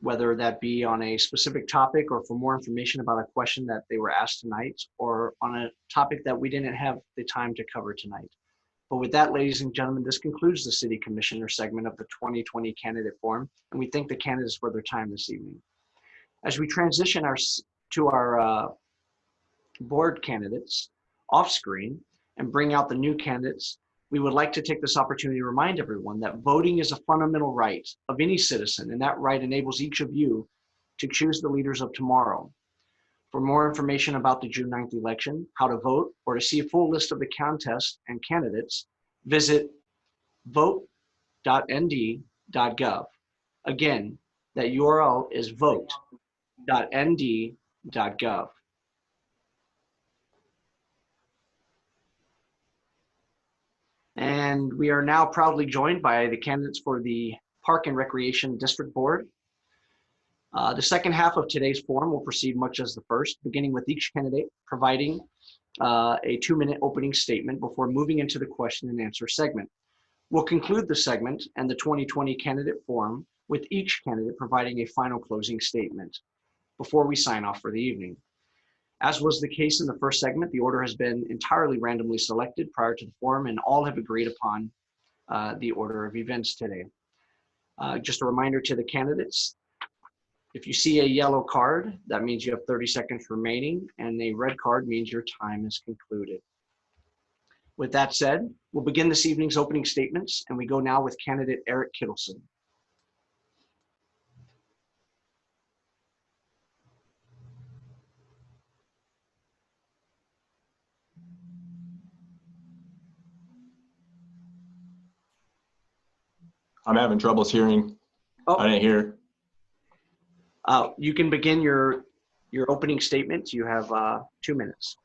whether that be on a specific topic, or for more information about a question that they were asked tonight, or on a topic that we didn't have the time to cover tonight. But with that, ladies and gentlemen, this concludes the City Commissioner segment of the 2020 Candidate Forum, and we thank the candidates for their time this evening. As we transition to our board candidates off screen and bring out the new candidates, we would like to take this opportunity to remind everyone that voting is a fundamental right of any citizen, and that right enables each of you to choose the leaders of tomorrow. For more information about the June 9th election, how to vote, or to see a full list of the contest and candidates, visit vote.nd.gov. Again, that URL is vote.nd.gov. And we are now proudly joined by the candidates for the Park and Recreation District Board. The second half of today's forum will proceed much as the first, beginning with each candidate providing a 2-minute opening statement before moving into the question and answer segment. We'll conclude the segment and the 2020 candidate forum with each candidate providing a final closing statement before we sign off for the evening. As was the case in the first segment, the order has been entirely randomly selected prior to the forum, and all have agreed upon the order of events today. Just a reminder to the candidates, if you see a yellow card, that means you have 30 seconds remaining, and a red card means your time is concluded. With that said, we'll begin this evening's opening statements, and we go now with candidate Eric Kittleson. I'm having troubles hearing. Oh. I didn't hear. You can begin your opening statement. You have 2 minutes.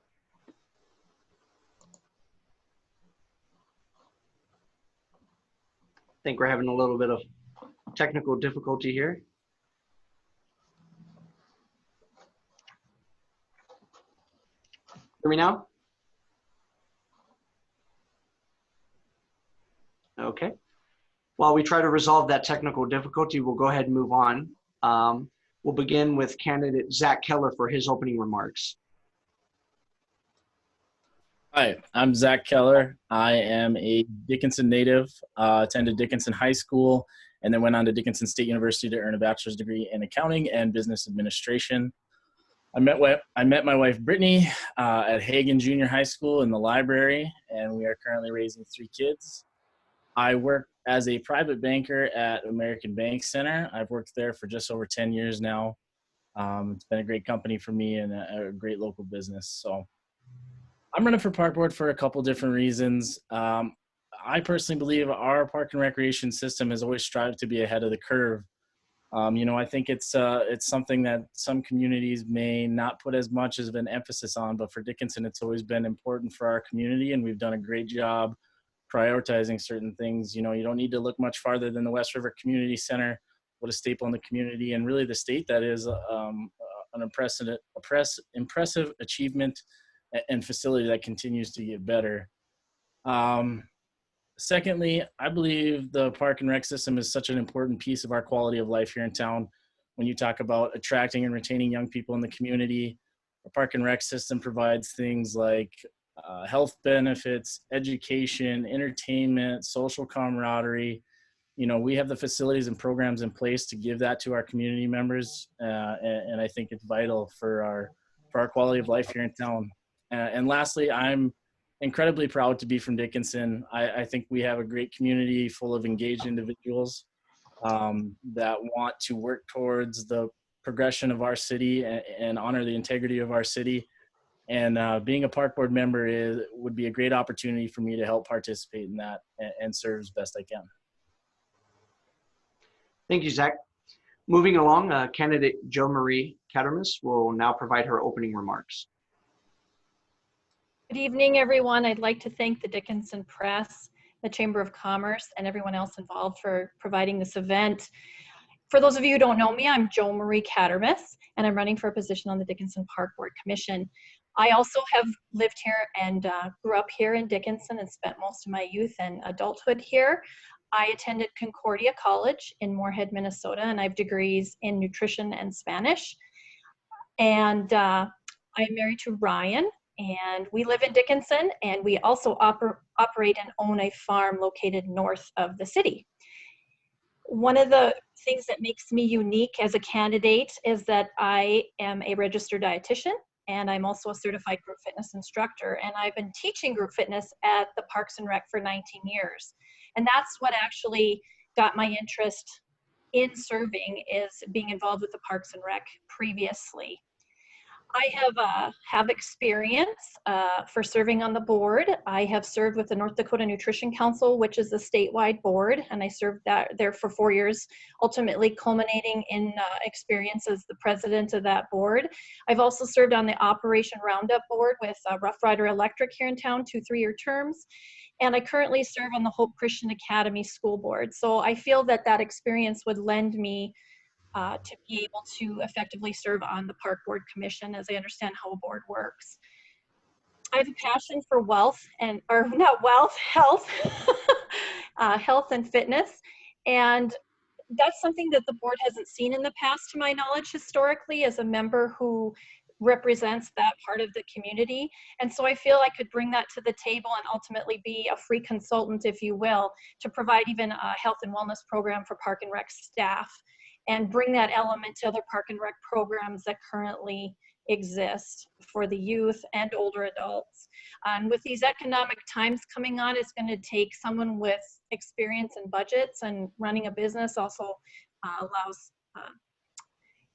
I think we're having a little bit of technical difficulty here. Hear me now? Okay. While we try to resolve that technical difficulty, we'll go ahead and move on. We'll begin with candidate Zach Keller for his opening remarks. Hi, I'm Zach Keller. I am a Dickinson native, attended Dickinson High School, and then went on to Dickinson State University to earn a bachelor's degree in accounting and business administration. I met my wife, Brittany, at Hagen Junior High School in the library, and we are currently raising 3 kids. I work as a private banker at American Bank Center. I've worked there for just over 10 years now. It's been a great company for me and a great local business. So I'm running for park board for a couple different reasons. I personally believe our park and recreation system has always strived to be ahead of the curve. I think it's something that some communities may not put as much as an emphasis on, but for Dickinson, it's always been important for our community, and we've done a great job prioritizing certain things. You don't need to look much farther than the West River Community Center, what a staple in the community, and really the state that is an impressive achievement and facility that continues to get better. Secondly, I believe the park and rec system is such an important piece of our quality of life here in town. When you talk about attracting and retaining young people in the community, the park and rec system provides things like health benefits, education, entertainment, social camaraderie. We have the facilities and programs in place to give that to our community members, and I think it's vital for our quality of life here in town. And lastly, I'm incredibly proud to be from Dickinson. I think we have a great community full of engaged individuals that want to work towards the progression of our city and honor the integrity of our city. And being a park board member would be a great opportunity for me to help participate in that and serve as best I can. Thank you, Zach. Moving along, candidate Jo Marie Katheryn will now provide her opening remarks. Good evening, everyone. I'd like to thank the Dickinson Press, the Chamber of Commerce, and everyone else involved for providing this event. For those of you who don't know me, I'm Jo Marie Katheryn, and I'm running for a position on the Dickinson Park Board Commission. I also have lived here and grew up here in Dickinson and spent most of my youth and adulthood here. I attended Concordia College in Moorhead, Minnesota, and I have degrees in nutrition and Spanish. And I'm married to Ryan, and we live in Dickinson, and we also operate and own a farm located north of the city. One of the things that makes me unique as a candidate is that I am a registered dietitian, and I'm also a certified group fitness instructor, and I've been teaching group fitness at the Parks and Rec for 19 years. And that's what actually got my interest in serving, is being involved with the Parks and Rec previously. I have experience for serving on the board. I have served with the North Dakota Nutrition Council, which is a statewide board, and I served there for 4 years, ultimately culminating in experience as the president of that board. I've also served on the Operation Roundup board with Rough Rider Electric here in town, 2 3-year terms, and I currently serve on the Hope Christian Academy school board. So I feel that that experience would lend me to be able to effectively serve on the Park Board Commission, as I understand how a board works. I have a passion for wealth and, or not wealth, health, health and fitness. And that's something that the board hasn't seen in the past, to my knowledge, historically, as a member who represents that part of the community. And so I feel I could bring that to the table and ultimately be a free consultant, if you will, to provide even a health and wellness program for Park and Rec staff, and bring that element to other Park and Rec programs that currently exist for the youth and older adults. And with these economic times coming on, it's going to take someone with experience in budgets, and running a business also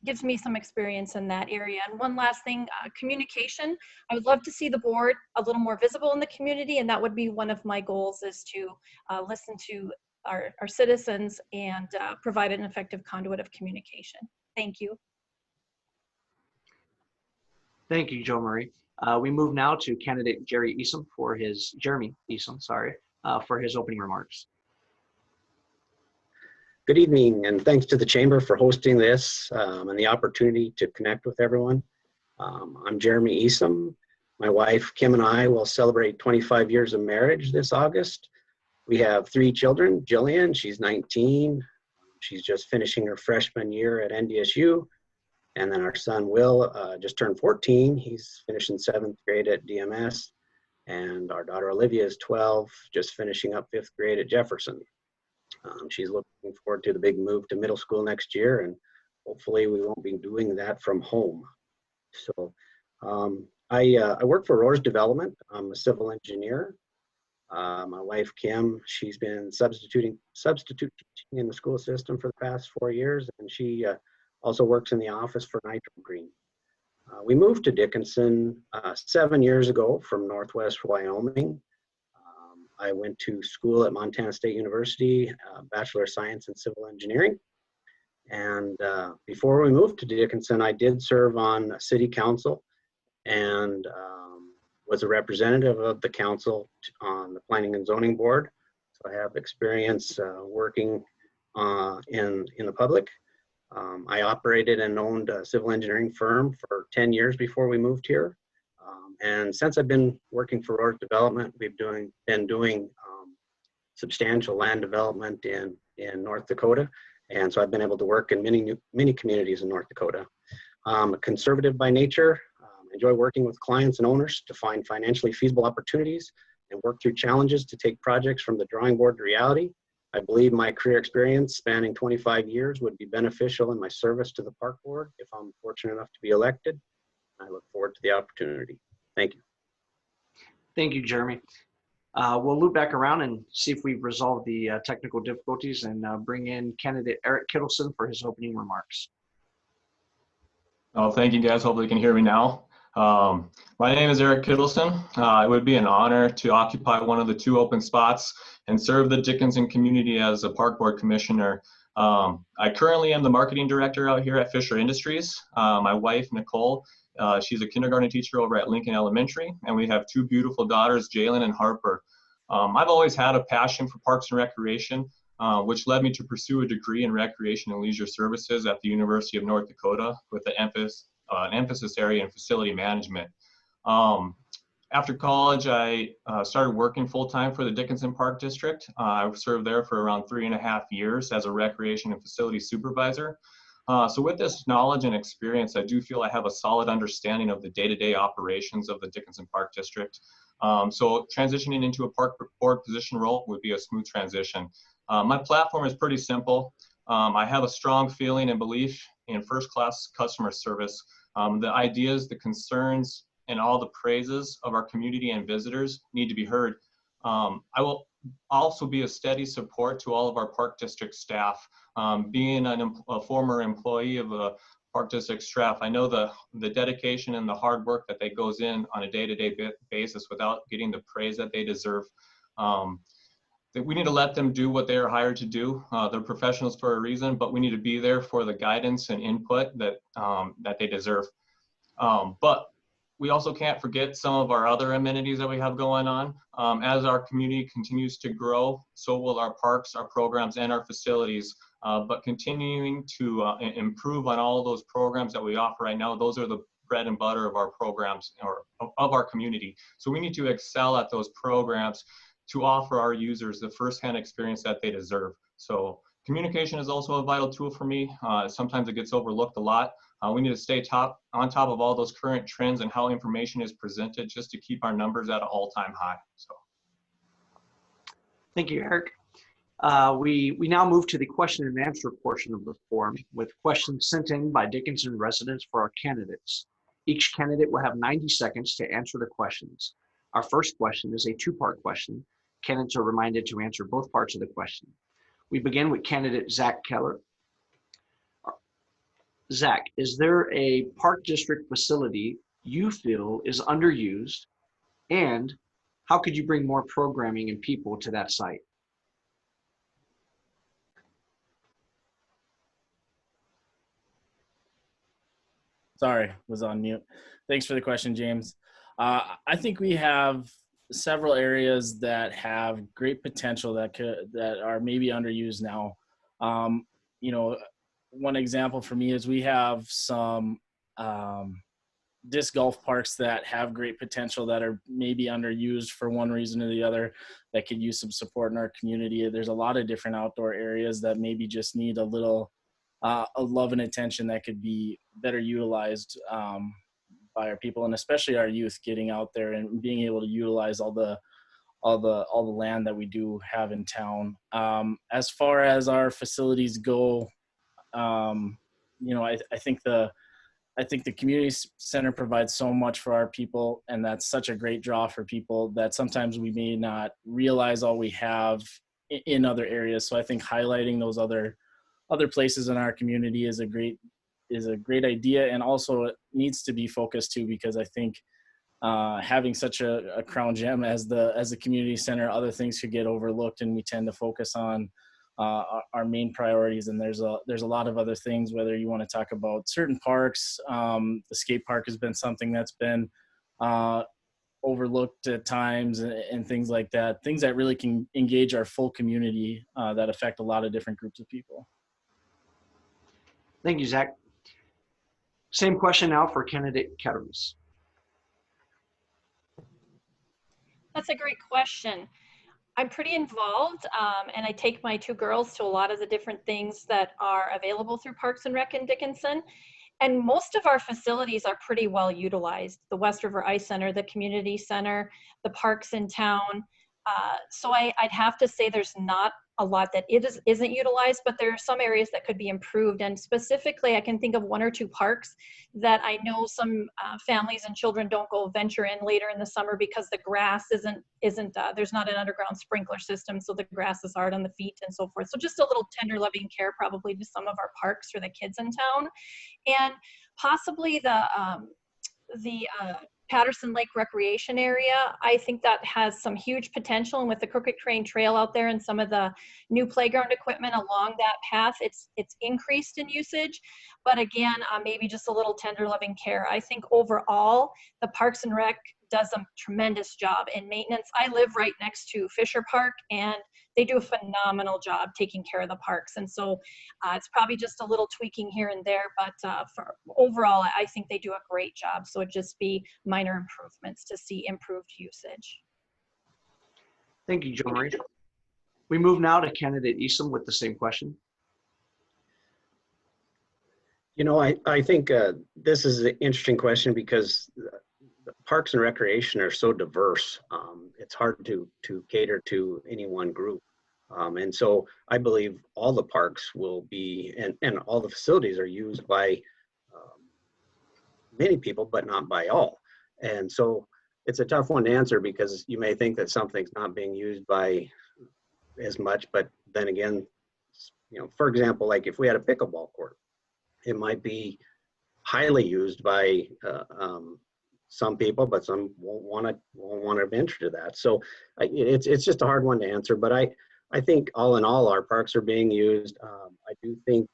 gives me some experience in that area. And one last thing, communication. I would love to see the board a little more visible in the community, and that would be one of my goals, is to listen to our citizens and provide an effective conduit of communication. Thank you. Thank you, Jo Marie. We move now to candidate Jeremy Eason for his opening remarks. Good evening, and thanks to the Chamber for hosting this and the opportunity to connect with everyone. I'm Gerry Eason. My wife, Kim, and I will celebrate 25 years of marriage this August. We have 3 children. Jillian, she's 19. She's just finishing her freshman year at NDSU. And then our son, Will, just turned 14. He's finishing 7th grade at DMS. And our daughter, Olivia, is 12, just finishing up 5th grade at Jefferson. She's looking forward to the big move to middle school next year, and hopefully we won't be doing that from home. So I work for Roars Development. I'm a civil engineer. My wife, Kim, she's been substitute teaching in the school system for the past 4 years, and she also works in the office for Nitro Green. We moved to Dickinson 7 years ago from Northwest Wyoming. I went to school at Montana State University, Bachelor of Science in Civil Engineering. And before we moved to Dickinson, I did serve on City Council and was a representative of the council on the Planning and Zoning Board. So I have experience working in the public. I operated and owned a civil engineering firm for 10 years before we moved here. And since I've been working for Roars Development, we've been doing substantial land development in North Dakota. And so I've been able to work in many communities in North Dakota. I'm a conservative by nature, enjoy working with clients and owners to find financially feasible opportunities and work through challenges to take projects from the drawing board to reality. I believe my career experience spanning 25 years would be beneficial in my service to the park board if I'm fortunate enough to be elected. I look forward to the opportunity. Thank you. Thank you, Jeremy. We'll loop back around and see if we've resolved the technical difficulties and bring in candidate Eric Kittleson for his opening remarks. Oh, thank you, guys. Hopefully you can hear me now. My name is Eric Kittleson. It would be an honor to occupy one of the 2 open spots and serve the Dickinson community as a park board commissioner. I currently am the marketing director out here at Fisher Industries. My wife, Nicole, she's a kindergarten teacher over at Lincoln Elementary, and we have 2 beautiful daughters, Jalen and Harper. I've always had a passion for parks and recreation, which led me to pursue a degree in recreation and leisure services at the University of North Dakota with an emphasis area in facility management. After college, I started working full-time for the Dickinson Park District. I served there for around 3.5 years as a recreation and facility supervisor. So with this knowledge and experience, I do feel I have a solid understanding of the day-to-day operations of the Dickinson Park District. So transitioning into a park board position role would be a smooth transition. My platform is pretty simple. I have a strong feeling and belief in first-class customer service. The ideas, the concerns, and all the praises of our community and visitors need to be heard. I will also be a steady support to all of our Park District staff. Being a former employee of a Park District staff, I know the dedication and the hard work that goes in on a day-to-day basis without getting the praise that they deserve. That we need to let them do what they are hired to do. They're professionals for a reason, but we need to be there for the guidance and input that they deserve. But we also can't forget some of our other amenities that we have going on. As our community continues to grow, so will our parks, our programs, and our facilities. But continuing to improve on all of those programs that we offer right now, those are the bread and butter of our programs or of our community. So we need to excel at those programs to offer our users the firsthand experience that they deserve. So communication is also a vital tool for me. Sometimes it gets overlooked a lot. We need to stay on top of all those current trends and how information is presented just to keep our numbers at an all-time high. So. Thank you, Eric. We now move to the question and answer portion of the forum with questions sent in by Dickinson residents for our candidates. Each candidate will have 90 seconds to answer the questions. Our first question is a two-part question. Candidates are reminded to answer both parts of the question. We begin with candidate Zach Keller. Zach, is there a park district facility you feel is underused, and how could you bring more programming and people to that site? Sorry, was on mute. Thanks for the question, James. I think we have several areas that have great potential that are maybe underused now. You know, one example for me is we have some disc golf parks that have great potential that are maybe underused for one reason or the other that could use some support in our community. There's a lot of different outdoor areas that maybe just need a little love and attention that could be better utilized by our people, and especially our youth getting out there and being able to utilize all the land that we do have in town. As far as our facilities go, you know, I think the community center provides so much for our people, and that's such a great draw for people that sometimes we may not realize all we have in other areas. So I think highlighting those other places in our community is a great idea, and also it needs to be focused too, because I think having such a crown gem as the community center, other things could get overlooked, and we tend to focus on our main priorities. And there's a lot of other things, whether you want to talk about certain parks. The skate park has been something that's been overlooked at times, and things like that, things that really can engage our full community that affect a lot of different groups of people. Thank you, Zach. Same question now for candidate Katheryn. That's a great question. I'm pretty involved, and I take my two girls to a lot of the different things that are available through Parks and Rec in Dickinson. And most of our facilities are pretty well utilized. The West River Ice Center, the community center, the parks in town. So I'd have to say there's not a lot that isn't utilized, but there are some areas that could be improved. And specifically, I can think of one or two parks that I know some families and children don't go venture in later in the summer because the grass isn't there's not an underground sprinkler system, so the grass is hard on the feet and so forth. So just a little tender loving care probably to some of our parks for the kids in town. And possibly the Patterson Lake Recreation Area. I think that has some huge potential, and with the Crooked Crane Trail out there and some of the new playground equipment along that path, it's increased in usage. But again, maybe just a little tender loving care. I think overall, the Parks and Rec does a tremendous job in maintenance. I live right next to Fisher Park, and they do a phenomenal job taking care of the parks. And so it's probably just a little tweaking here and there, but for overall, I think they do a great job. So it'd just be minor improvements to see improved usage. Thank you, Jo Marie. We move now to candidate Eason with the same question. You know, I think this is an interesting question because Parks and Recreation are so diverse. It's hard to cater to any one group. And so I believe all the parks will be, and all the facilities are used by many people, but not by all. And so it's a tough one to answer because you may think that something's not being used by as much, but then again, you know, for example, like if we had a pickleball court, it might be highly used by some people, but some won't want to venture to that. So it's just a hard one to answer. But I think all in all, our parks are being used. I do think,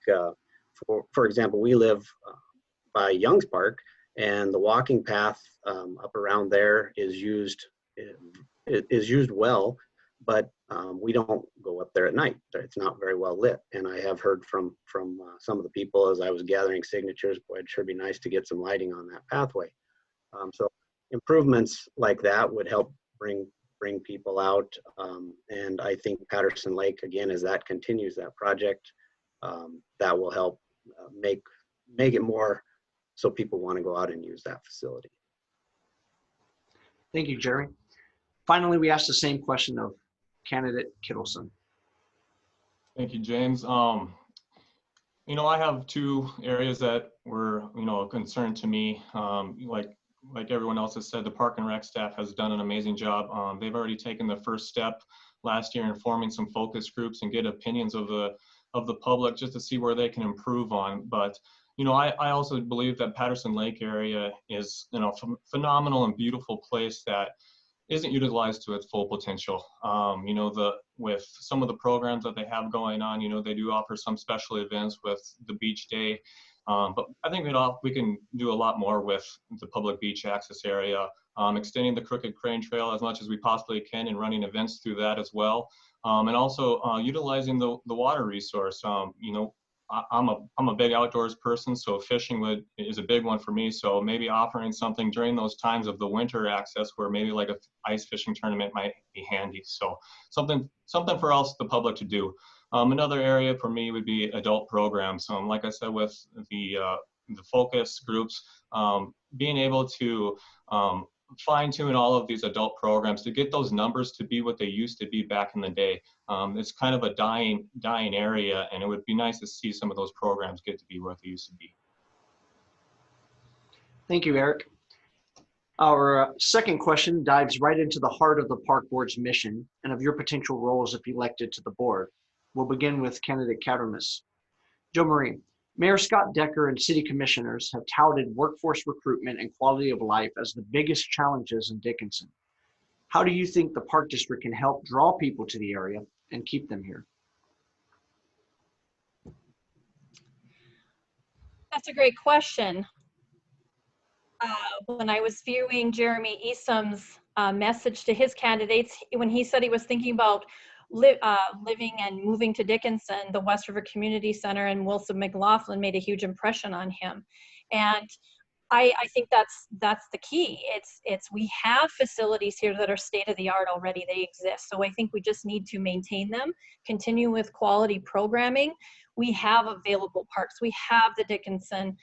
for example, we live by Young's Park, and the walking path up around there is used well. but we don't go up there at night. It's not very well lit. And I have heard from some of the people as I was gathering signatures, boy, it'd sure be nice to get some lighting on that pathway. So improvements like that would help bring people out. And I think Patterson Lake, again, as that continues, that project, that will help make it more so people want to go out and use that facility. Thank you, Gerry. Finally, we asked the same question of candidate Kittleson. Thank you, James. You know, I have two areas that were, you know, a concern to me. Like everyone else has said, the Park and Rec staff has done an amazing job. They've already taken the first step last year in forming some focus groups and get opinions of the public just to see where they can improve on. But you know, I also believe that Patterson Lake area is, you know, phenomenal and beautiful place that isn't utilized to its full potential. You know, with some of the programs that they have going on, you know, they do offer some special events with the beach day. But I think we can do a lot more with the public beach access area, extending the Crooked Crane Trail as much as we possibly can and running events through that as well. And also utilizing the water resource. You know, I'm a big outdoors person, so fishing is a big one for me. So maybe offering something during those times of the winter access, where maybe like a ice fishing tournament might be handy. So something for us, the public, to do. Another area for me would be adult programs. Like I said, with the focus groups, being able to fine-tune all of these adult programs to get those numbers to be what they used to be back in the day. It's kind of a dying area, and it would be nice to see some of those programs get to be what they used to be. Thank you, Eric. Our second question dives right into the heart of the Park Board's mission and of your potential roles if elected to the board. We'll begin with candidate Katheryn. Jo Marie, Mayor Scott Decker and city commissioners have touted workforce recruitment and quality of life as the biggest challenges in Dickinson. How do you think the Park District can help draw people to the area and keep them here? That's a great question. When I was viewing Gerry Eason's message to his candidates, when he said he was thinking about living and moving to Dickinson, the West River Community Center and Wilson McLaughlin made a huge impression on him. And I think that's the key. We have facilities here that are state of the art already. They exist. So I think we just need to maintain them, continue with quality programming. We have available parks. We have the Dickinson,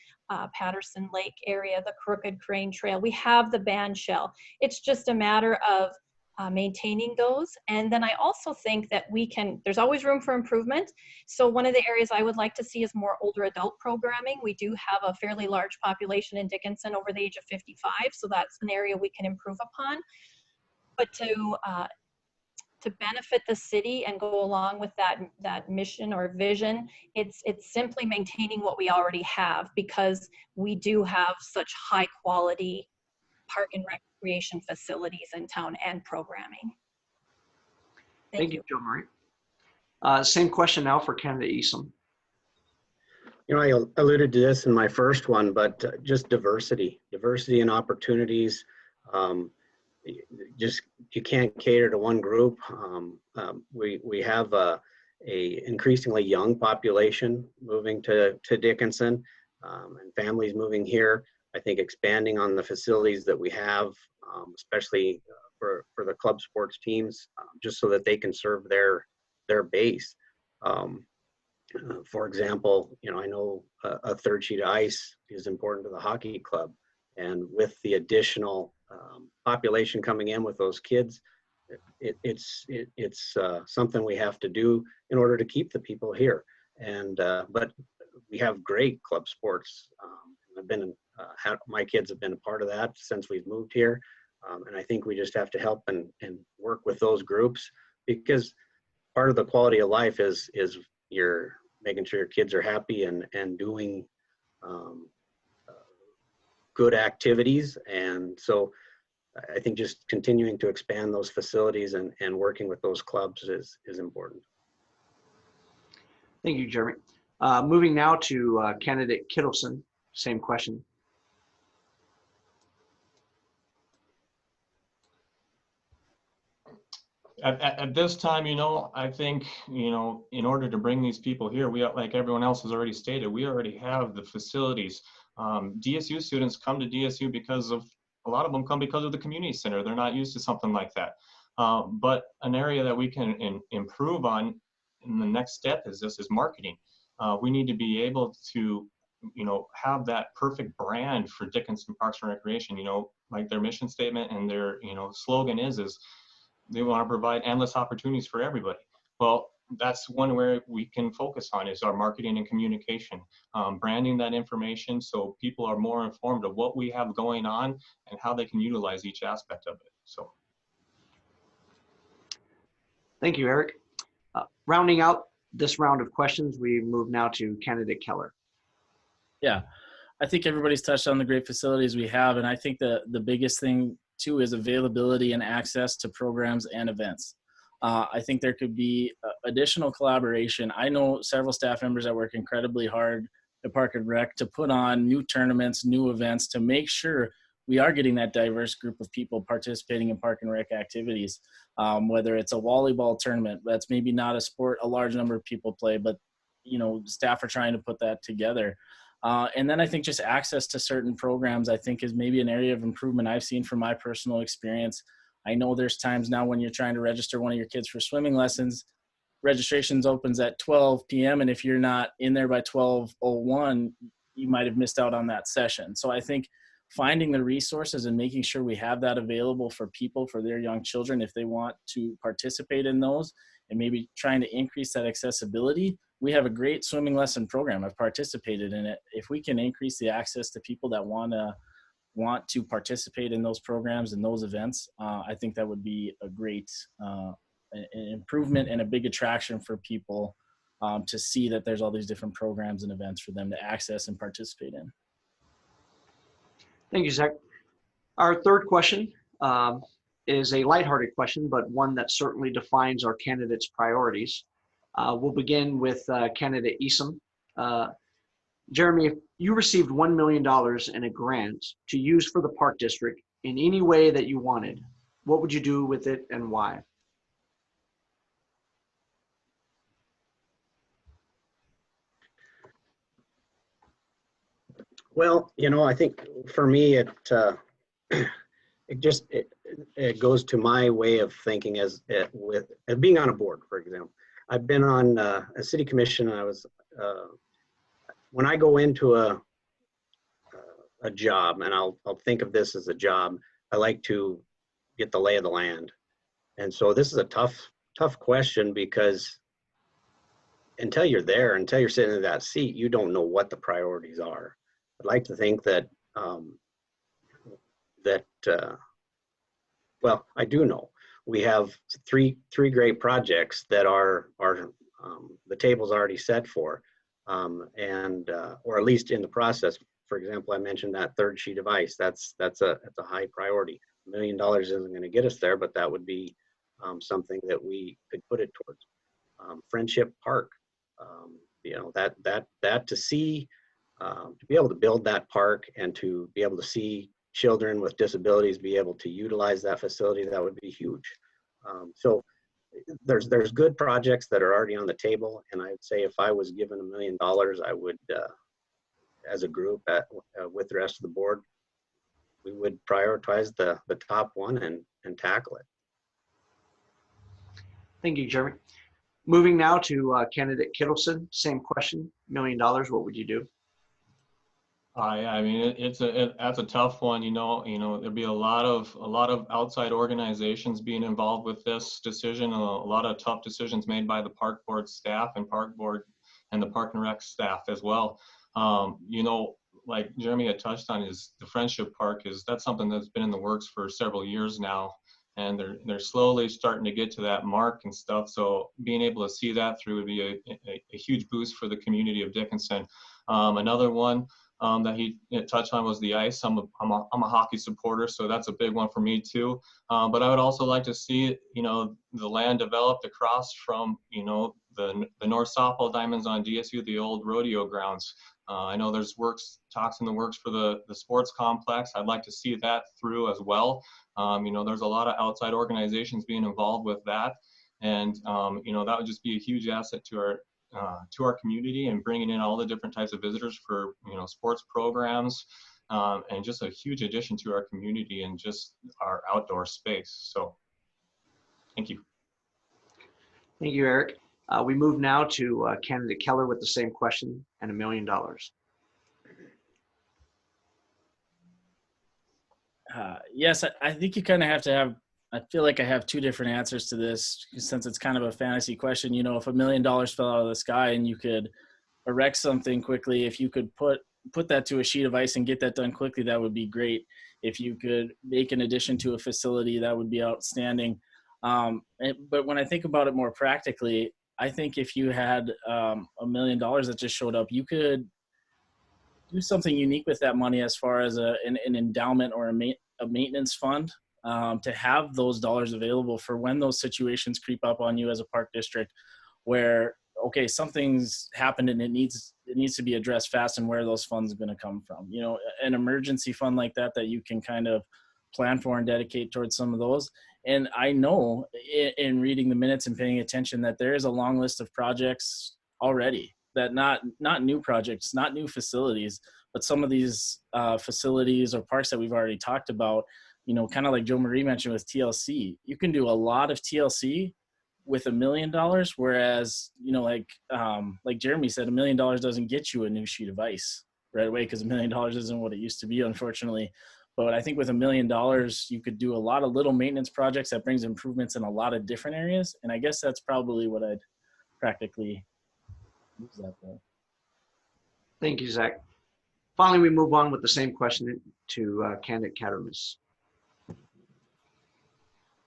Patterson Lake area, the Crooked Crane Trail. We have the band shell. It's just a matter of maintaining those. And then I also think that there's always room for improvement. So one of the areas I would like to see is more older adult programming. We do have a fairly large population in Dickinson over the age of 55. So that's an area we can improve upon. But to benefit the city and go along with that mission or vision, it's simply maintaining what we already have, because we do have such high quality park and recreation facilities in town and programming. Thank you, Jo Marie. Same question now for candidate Eason. You know, I alluded to this in my first one, but just diversity and opportunities. You can't cater to one group. We have a increasingly young population moving to Dickinson, and families moving here. I think expanding on the facilities that we have, especially for the club sports teams, just so that they can serve their base. For example, you know, I know a third sheet of ice is important to the hockey club, and with the additional population coming in with those kids, it's something we have to do in order to keep the people here. And but we have great club sports. I've been my kids have been a part of that since we've moved here, and I think we just have to help and work with those groups, because part of the quality of life is you're making sure your kids are happy and doing good activities. And so I think just continuing to expand those facilities and working with those clubs is important. Thank you, Gerry. Moving now to candidate Kittleson, same question. At this time, I think, in order to bring these people here, we, like everyone else has already stated, we already have the facilities. DSU students come to DSU because of, a lot of them come because of the community center. They're not used to something like that. But an area that we can improve on in the next step is marketing. We need to be able to, have that perfect brand for Dickinson Parks and Recreation, like their mission statement and their, slogan is they want to provide endless opportunities for everybody. Well, that's one where we can focus on is our marketing and communication, branding that information so people are more informed of what we have going on and how they can utilize each aspect of it. So. Thank you, Eric. Rounding out this round of questions, we move now to candidate Keller. Yeah, I think everybody's touched on the great facilities we have, and I think the biggest thing too is availability and access to programs and events. I think there could be additional collaboration. I know several staff members that work incredibly hard at Park and Rec to put on new tournaments, new events to make sure we are getting that diverse group of people participating in Park and Rec activities. Whether it's a volleyball tournament, that's maybe not a sport a large number of people play, but staff are trying to put that together. And then I think just access to certain programs, I think, is maybe an area of improvement I've seen from my personal experience. I know there's times now when you're trying to register one of your kids for swimming lessons, registrations opens at 12 p.m. And if you're not in there by 12:01, you might have missed out on that session. So I think finding the resources and making sure we have that available for people, for their young children, if they want to participate in those, and maybe trying to increase that accessibility. We have a great swimming lesson program. I've participated in it. If we can increase the access to people that want to participate in those programs and those events, I think that would be a great an improvement and a big attraction for people to see that there's all these different programs and events for them to access and participate in. Thank you, Zach. Our third question is a lighthearted question, but one that certainly defines our candidates' priorities. We'll begin with candidate Eason. Jeremy, if you received $1 million in a grant to use for the Park District in any way that you wanted, what would you do with it and why? Well, I think for me, it goes to my way of thinking with being on a board, for example. I've been on a city commission, and I was when I go into a job, and I'll think of this as a job, I like to get the lay of the land. And so this is a tough question, because until you're there, until you're sitting in that seat, you don't know what the priorities are. I'd like to think that well, I do know. We have three great projects that are the table's already set for, or at least in the process. For example, I mentioned that third sheet of ice. That's a high priority. $1 million isn't going to get us there, but that would be something that we could put it towards. Friendship Park, that to see, to be able to build that park and to be able to see children with disabilities be able to utilize that facility, that would be huge. So there's good projects that are already on the table, and I'd say if I was given $1 million, I would, as a group, with the rest of the board, we would prioritize the top one and tackle it. Thank you, Jeremy. Moving now to candidate Kittleson, same question, $1 million, what would you do? I mean, that's a tough one. There'd be a lot of outside organizations being involved with this decision. A lot of tough decisions made by the park board staff and park board and the Park and Rec staff as well. Like Jeremy had touched on, is the Friendship Park that's something that's been in the works for several years now, and they're slowly starting to get to that mark and stuff. So being able to see that through would be a huge boost for the community of Dickinson. Another one, that he touched on was the ice. I'm a hockey supporter, so that's a big one for me too. But I would also like to see, the land developed across from, the North Softball Diamonds on DSU, the old rodeo grounds. I know there's talks in the works for the sports complex. I'd like to see that through as well. There's a lot of outside organizations being involved with that. And, that would just be a huge asset to our community, and bringing in all the different types of visitors for, sports programs, and just a huge addition to our community and just our outdoor space. So thank you. Thank you, Eric. We move now to candidate Keller with the same question and $1 million. Yes, I think you kind of have to have, I feel like I have two different answers to this, since it's kind of a fantasy question. If $1 million fell out of the sky and you could erect something quickly, if you could put that to a sheet of ice and get that done quickly, that would be great. If you could make an addition to a facility, that would be outstanding. But when I think about it more practically, I think if you had $1 million that just showed up, you could do something unique with that money as far as an endowment or a maintenance fund, to have those dollars available for when those situations creep up on you as a park district, where, okay, something's happened and it needs to be addressed fast, and where those funds are going to come from. An emergency fund like that you can kind of plan for and dedicate towards some of those. And I know in reading the minutes and paying attention that there is a long list of projects already, that not new projects, not new facilities, but some of these facilities or parks that we've already talked about, kind of like Joe Marie mentioned with TLC. You can do a lot of TLC with $1 million, whereas, like Jeremy said, $1 million doesn't get you a new sheet of ice right away, because $1 million isn't what it used to be, unfortunately. But I think with $1 million, you could do a lot of little maintenance projects that brings improvements in a lot of different areas. And I guess that's probably what I'd practically use that for. Thank you, Zach. Finally, we move on with the same question to candidate Katheryn.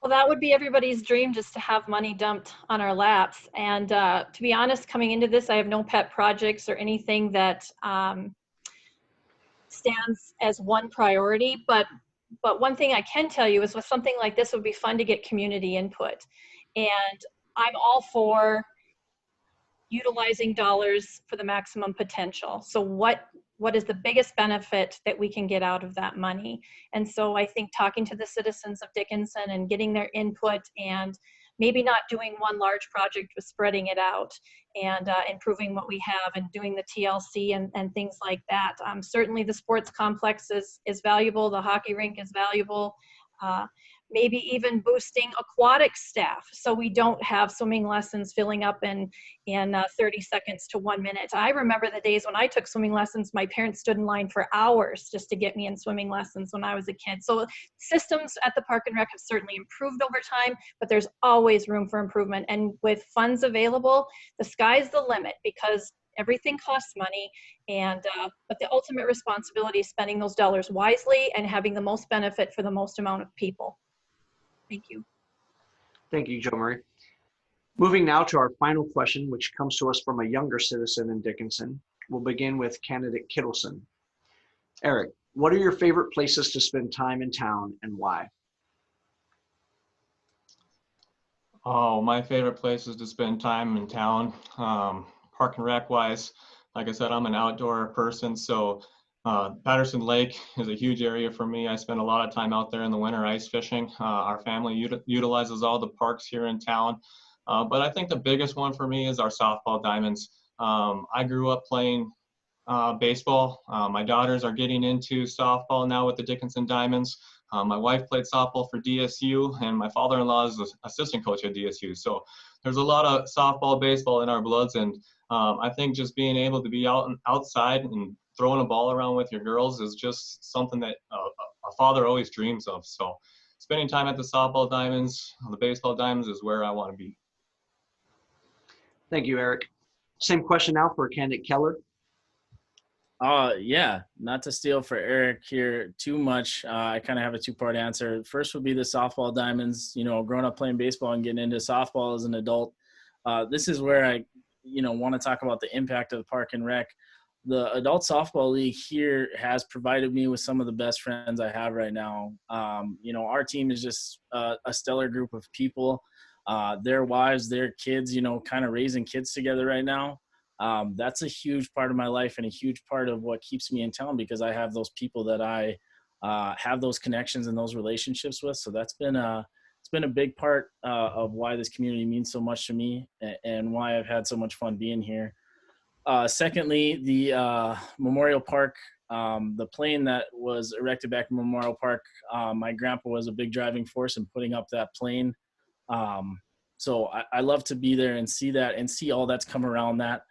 Well, that would be everybody's dream, just to have money dumped on our laps. And to be honest, coming into this, I have no pet projects or anything that stands as one priority. But one thing I can tell you is, with something like this, it would be fun to get community input. And I'm all for utilizing dollars for the maximum potential. So what is the biggest benefit that we can get out of that money? And so I think talking to the citizens of Dickinson and getting their input, and maybe not doing one large project, but spreading it out and improving what we have, and doing the TLC and things like that. Certainly the sports complex is valuable. The hockey rink is valuable. Maybe even boosting aquatic staff, so we don't have swimming lessons filling up in 30 seconds to 1 minute. I remember the days when I took swimming lessons, my parents stood in line for hours just to get me in swimming lessons when I was a kid. So systems at the Park and Rec have certainly improved over time, but there's always room for improvement. And with funds available, the sky's the limit, because everything costs money, and but the ultimate responsibility is spending those dollars wisely and having the most benefit for the most amount of people. Thank you. Thank you, Joe Marie. Moving now to our final question, which comes to us from a younger citizen in Dickinson. We'll begin with candidate Kittleson. Eric, what are your favorite places to spend time in town, and why? Oh, my favorite places to spend time in town, Park and Rec wise. Like I said, I'm an outdoor person, so Patterson Lake is a huge area for me. I spend a lot of time out there in the winter ice fishing. Our family utilizes all the parks here in town. But I think the biggest one for me is our softball diamonds. I grew up playing baseball. My daughters are getting into softball now with the Dickinson Diamonds. My wife played softball for DSU, and my father-in-law is the assistant coach at DSU. So there's a lot of softball, baseball in our bloods. And I think just being able to be outside and throwing a ball around with your girls is just something that a father always dreams of. So spending time at the softball diamonds, the baseball diamonds is where I want to be. Thank you, Eric. Same question now for candidate Keller. Yeah, not to steal for Eric here too much. I kind of have a two-part answer. First would be the softball diamonds. Growing up playing baseball and getting into softball as an adult, this is where I want to talk about the impact of the Park and Rec. the adult softball league here has provided me with some of the best friends I have right now. You know, our team is just a stellar group of people, their wives, their kids, you know, kind of raising kids together right now. That's a huge part of my life and a huge part of what keeps me in town, because I have those people that I have those connections and those relationships with. So that's been it's been a big part of why this community means so much to me, and why I've had so much fun being here. Secondly, the Memorial Park, the plane that was erected back in Memorial Park, my grandpa was a big driving force in putting up that plane. So I love to be there and see that, and see all that's come around that,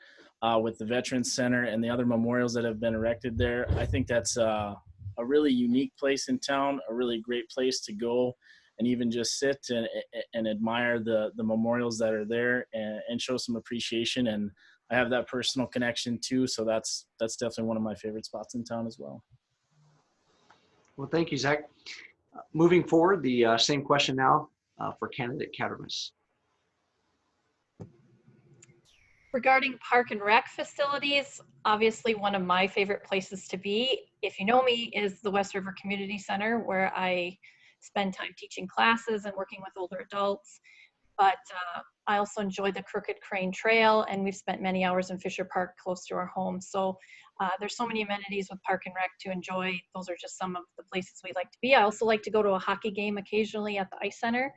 with the Veterans Center and the other memorials that have been erected there. I think that's a really unique place in town, a really great place to go and even just sit and admire the memorials that are there, and show some appreciation. And I have that personal connection too. So that's definitely one of my favorite spots in town as well. Well, thank you, Zach. Moving forward, the same question now for candidate Katheryn. Regarding park and rec facilities, obviously one of my favorite places to be, if you know me, is the West River Community Center, where I spend time teaching classes and working with older adults. But I also enjoy the Crooked Crane Trail, and we've spent many hours in Fisher Park close to our home. So there's so many amenities with Park and Rec to enjoy. Those are just some of the places we like to be. I also like to go to a hockey game occasionally at the Ice Center.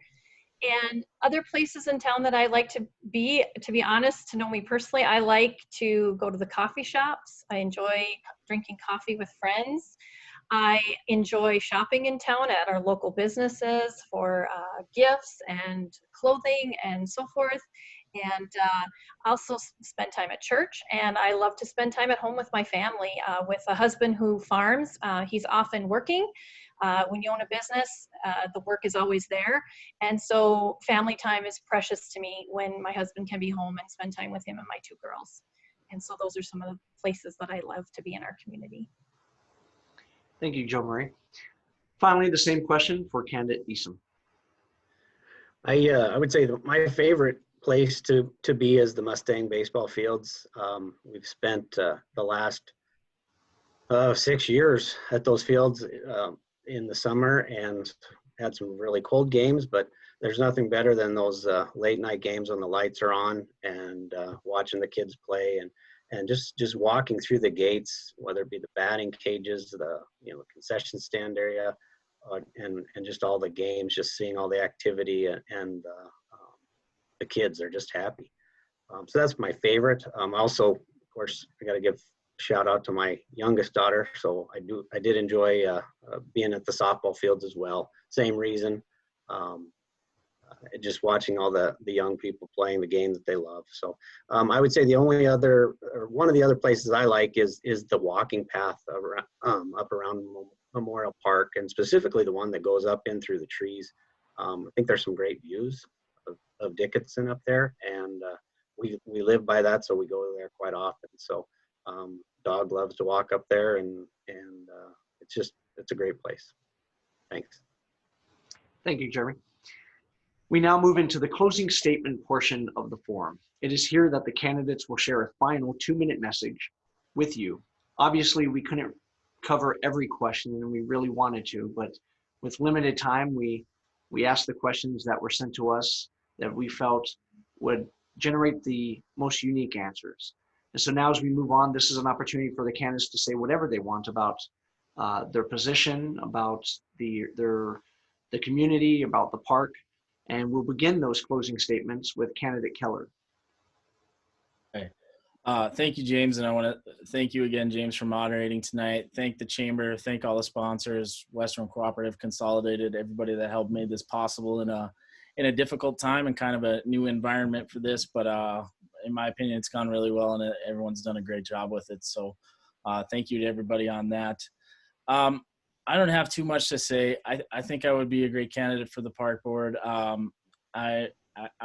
And other places in town that I like to be honest, to know me personally, I like to go to the coffee shops. I enjoy drinking coffee with friends. I enjoy shopping in town at our local businesses for gifts and clothing and so forth. And also spend time at church. And I love to spend time at home with my family, with a husband who farms. He's often working. When you own a business, the work is always there. And so family time is precious to me when my husband can be home and spend time with him and my two girls. And so those are some of the places that I love to be in our community. Thank you, Jo Marie. Finally, the same question for candidate Eason. I would say that my favorite place to be is the Mustang baseball fields. We've spent the last 6 years at those fields in the summer, and had some really cold games, but there's nothing better than those late night games when the lights are on, and watching the kids play, and just walking through the gates, whether it be the batting cages, the concession stand area, and just all the games, just seeing all the activity, and the kids are just happy. So that's my favorite. Also, of course, I got to give shout out to my youngest daughter. So I did enjoy being at the softball fields as well. Same reason. Just watching all the young people playing the game that they love. So I would say the only other, or one of the other places I like is the walking path around, up around Memorial Park, and specifically the one that goes up in through the trees. I think there's some great views of Dickinson up there, and we live by that, so we go there quite often. So dog loves to walk up there, and it's a great place. Thanks. Thank you, Jeremy. We now move into the closing statement portion of the forum. It is here that the candidates will share a final 2-minute message with you. Obviously, we couldn't cover every question, and we really wanted to, but with limited time, we asked the questions that were sent to us that we felt would generate the most unique answers. And so now as we move on, this is an opportunity for the candidates to say whatever they want about their position, about the community, about the park. And we'll begin those closing statements with candidate Keller. Okay. Thank you, James. And I want to thank you again, James, for moderating tonight. Thank the Chamber, thank all the sponsors, Western Cooperative, Consolidated, everybody that helped made this possible in a difficult time and kind of a new environment for this. But in my opinion, it's gone really well, and everyone's done a great job with it. So thank you to everybody on that. I don't have too much to say. I think I would be a great candidate for the park board. I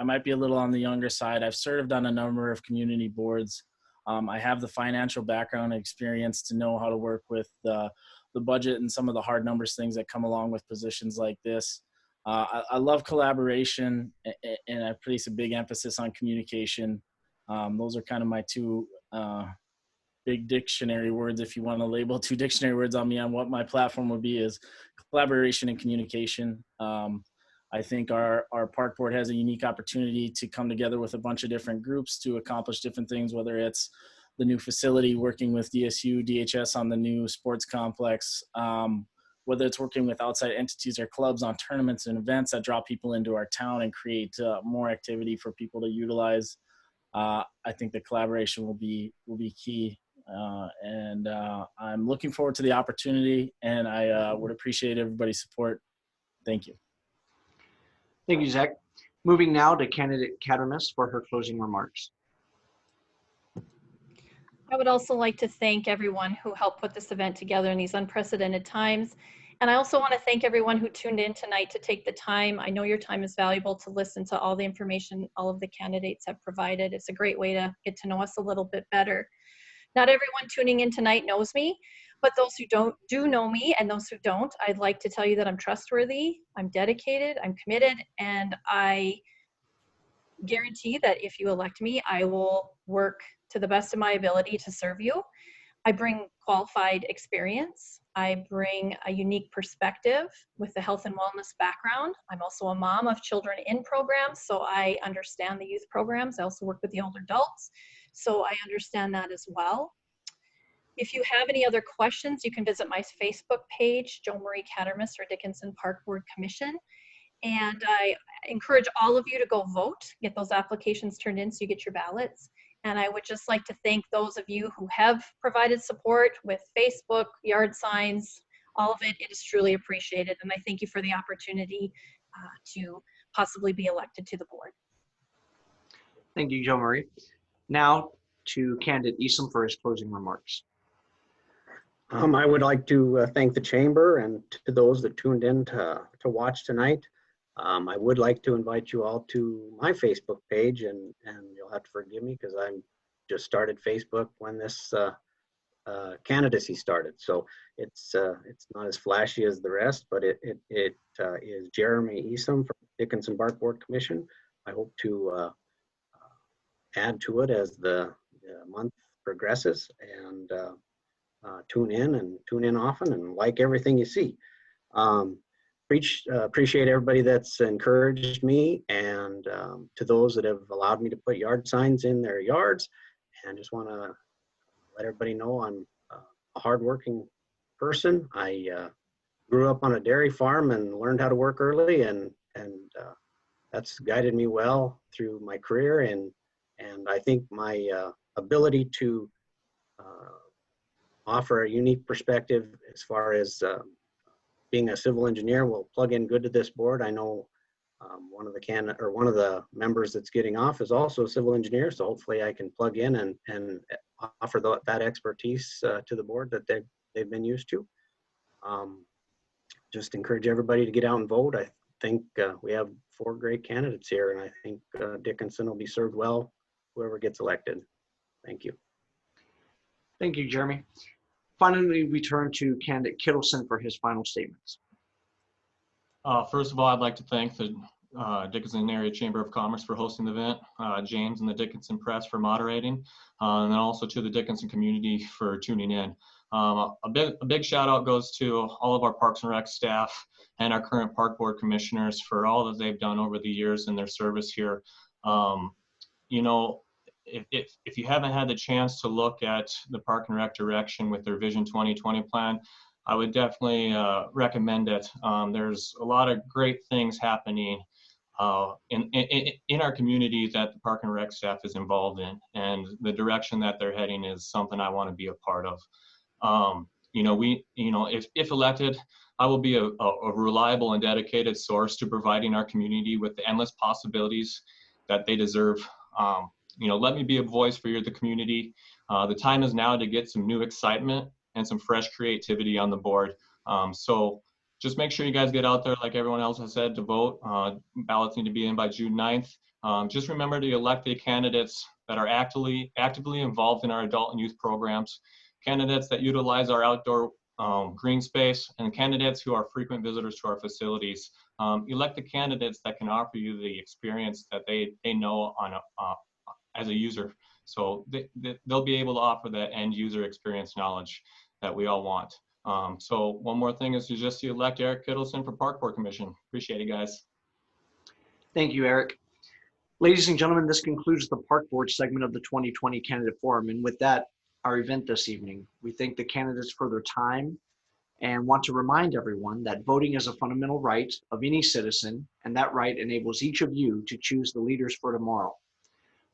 might be a little on the younger side. I've served on a number of community boards. I have the financial background and experience to know how to work with the budget and some of the hard numbers things that come along with positions like this. I love collaboration, and I place a big emphasis on communication. Those are kind of my two big dictionary words, if you want to label 2 dictionary words on me on what my platform would be, is collaboration and communication. I think our park board has a unique opportunity to come together with a bunch of different groups to accomplish different things, whether it's the new facility, working with DSU, DHS on the new sports complex, whether it's working with outside entities or clubs on tournaments and events that draw people into our town and create more activity for people to utilize. I think the collaboration will be key. And I'm looking forward to the opportunity, and I would appreciate everybody's support. Thank you. Thank you, Zach. Moving now to candidate Katheryn for her closing remarks. I would also like to thank everyone who helped put this event together in these unprecedented times. And I also want to thank everyone who tuned in tonight to take the time. I know your time is valuable to listen to all the information all of the candidates have provided. It's a great way to get to know us a little bit better. Not everyone tuning in tonight knows me, but those who do know me, and those who don't, I'd like to tell you that I'm trustworthy, I'm dedicated, I'm committed, and I guarantee that if you elect me, I will work to the best of my ability to serve you. I bring qualified experience. I bring a unique perspective with the health and wellness background. I'm also a mom of children in programs, so I understand the youth programs. I also work with the older adults, so I understand that as well. If you have any other questions, you can visit my Facebook page, Jo Marie Kattermas or Dickinson Park Board Commission. And I encourage all of you to go vote, get those applications turned in so you get your ballots. And I would just like to thank those of you who have provided support with Facebook, yard signs, all of it. It is truly appreciated. And I thank you for the opportunity to possibly be elected to the board. Thank you, Jo Marie. Now to candidate Eason for his closing remarks. I would like to thank the chamber and to those that tuned in to watch tonight. I would like to invite you all to my Facebook page, and you'll have to forgive me because I'm just started Facebook when this candidacy started. So it's not as flashy as the rest, but it is Gerry Eason from Dickinson Park Board Commission. I hope to add to it as the month progresses, and tune in often and like everything you see. Appreciate everybody that's encouraged me, and to those that have allowed me to put yard signs in their yards. And just want to let everybody know I'm a hardworking person. I grew up on a dairy farm and learned how to work early, and that's guided me well through my career. And I think my ability to offer a unique perspective as far as being a civil engineer will plug in good to this board. I know one of the members that's getting off is also a civil engineer, so hopefully I can plug in and offer that expertise to the board that they've been used to. Just encourage everybody to get out and vote. I think we have 4 great candidates here, and I think Dickinson will be served well, whoever gets elected. Thank you. Thank you, Gerry. Finally, we turn to candidate Kittleson for his final statements. First of all, I'd like to thank the Dickinson Area Chamber of Commerce for hosting the event, James and the Dickinson Press for moderating, and then also to the Dickinson community for tuning in. A big shout out goes to all of our Parks and Rec staff and our current Park Board commissioners for all that they've done over the years in their service here. You know, if you haven't had the chance to look at the Park and Rec direction with their Vision 2020 plan, I would definitely recommend it. There's a lot of great things happening in our community that the Park and Rec staff is involved in, and the direction that they're heading is something I want to be a part of. If elected, I will be a reliable and dedicated source to providing our community with the endless possibilities that they deserve. Let me be a voice for the community. The time is now to get some new excitement and some fresh creativity on the board. So just make sure you guys get out there, like everyone else has said, to vote. Ballots need to be in by June 9th. Just remember to elect the candidates that are actively involved in our adult and youth programs, candidates that utilize our outdoor green space, and candidates who are frequent visitors to our facilities. Elect the candidates that can offer you the experience that they know on as a user. So they'll be able to offer that end user experience knowledge that we all want. So one more thing is to just elect Eric Kittleson for Park Board Commission. Appreciate it, guys. Thank you, Eric. Ladies and gentlemen, this concludes the Park Board segment of the 2020 Candidate Forum. And with that, our event this evening. We thank the candidates for their time and want to remind everyone that voting is a fundamental right of any citizen, and that right enables each of you to choose the leaders for tomorrow.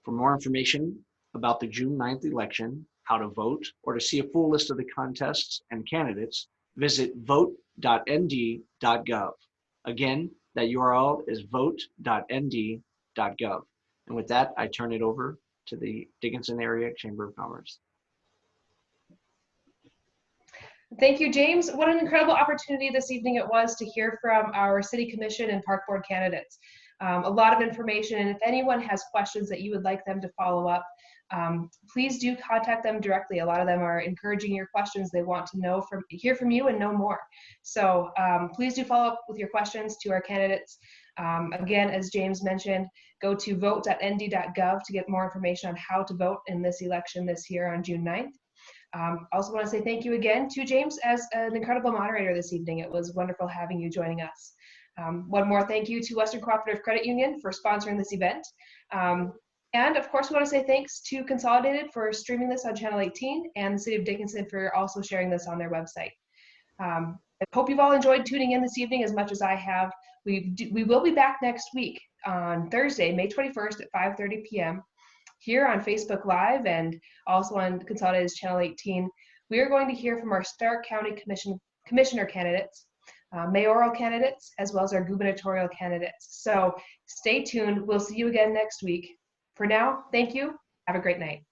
For more information about the June 9th election, how to vote, or to see a full list of the contests and candidates, visit vote.nd.gov. Again, that URL is vote.nd.gov. And with that, I turn it over to the Dickinson Area Chamber of Commerce. Thank you, James. What an incredible opportunity this evening it was to hear from our City Commission and Park Board candidates. A lot of information, and if anyone has questions that you would like them to follow up, please do contact them directly. A lot of them are encouraging your questions. They want to hear from you and know more. So please do follow up with your questions to our candidates. Again, as James mentioned, go to vote.nd.gov to get more information on how to vote in this election this year on June 9th. Also want to say thank you again to James as an incredible moderator this evening. It was wonderful having you joining us. One more thank you to Western Cooperative Credit Union for sponsoring this event. And of course, we want to say thanks to Consolidated for streaming this on Channel 18 and the City of Dickinson for also sharing this on their website. I hope you've all enjoyed tuning in this evening as much as I have. We will be back next week on Thursday, May 21st at 5:30 p.m. here on Facebook Live and also on Consolidated's Channel 18. We are going to hear from our Stark County Commissioner candidates, mayoral candidates, as well as our gubernatorial candidates. So stay tuned. We'll see you again next week. For now, thank you. Have a great night.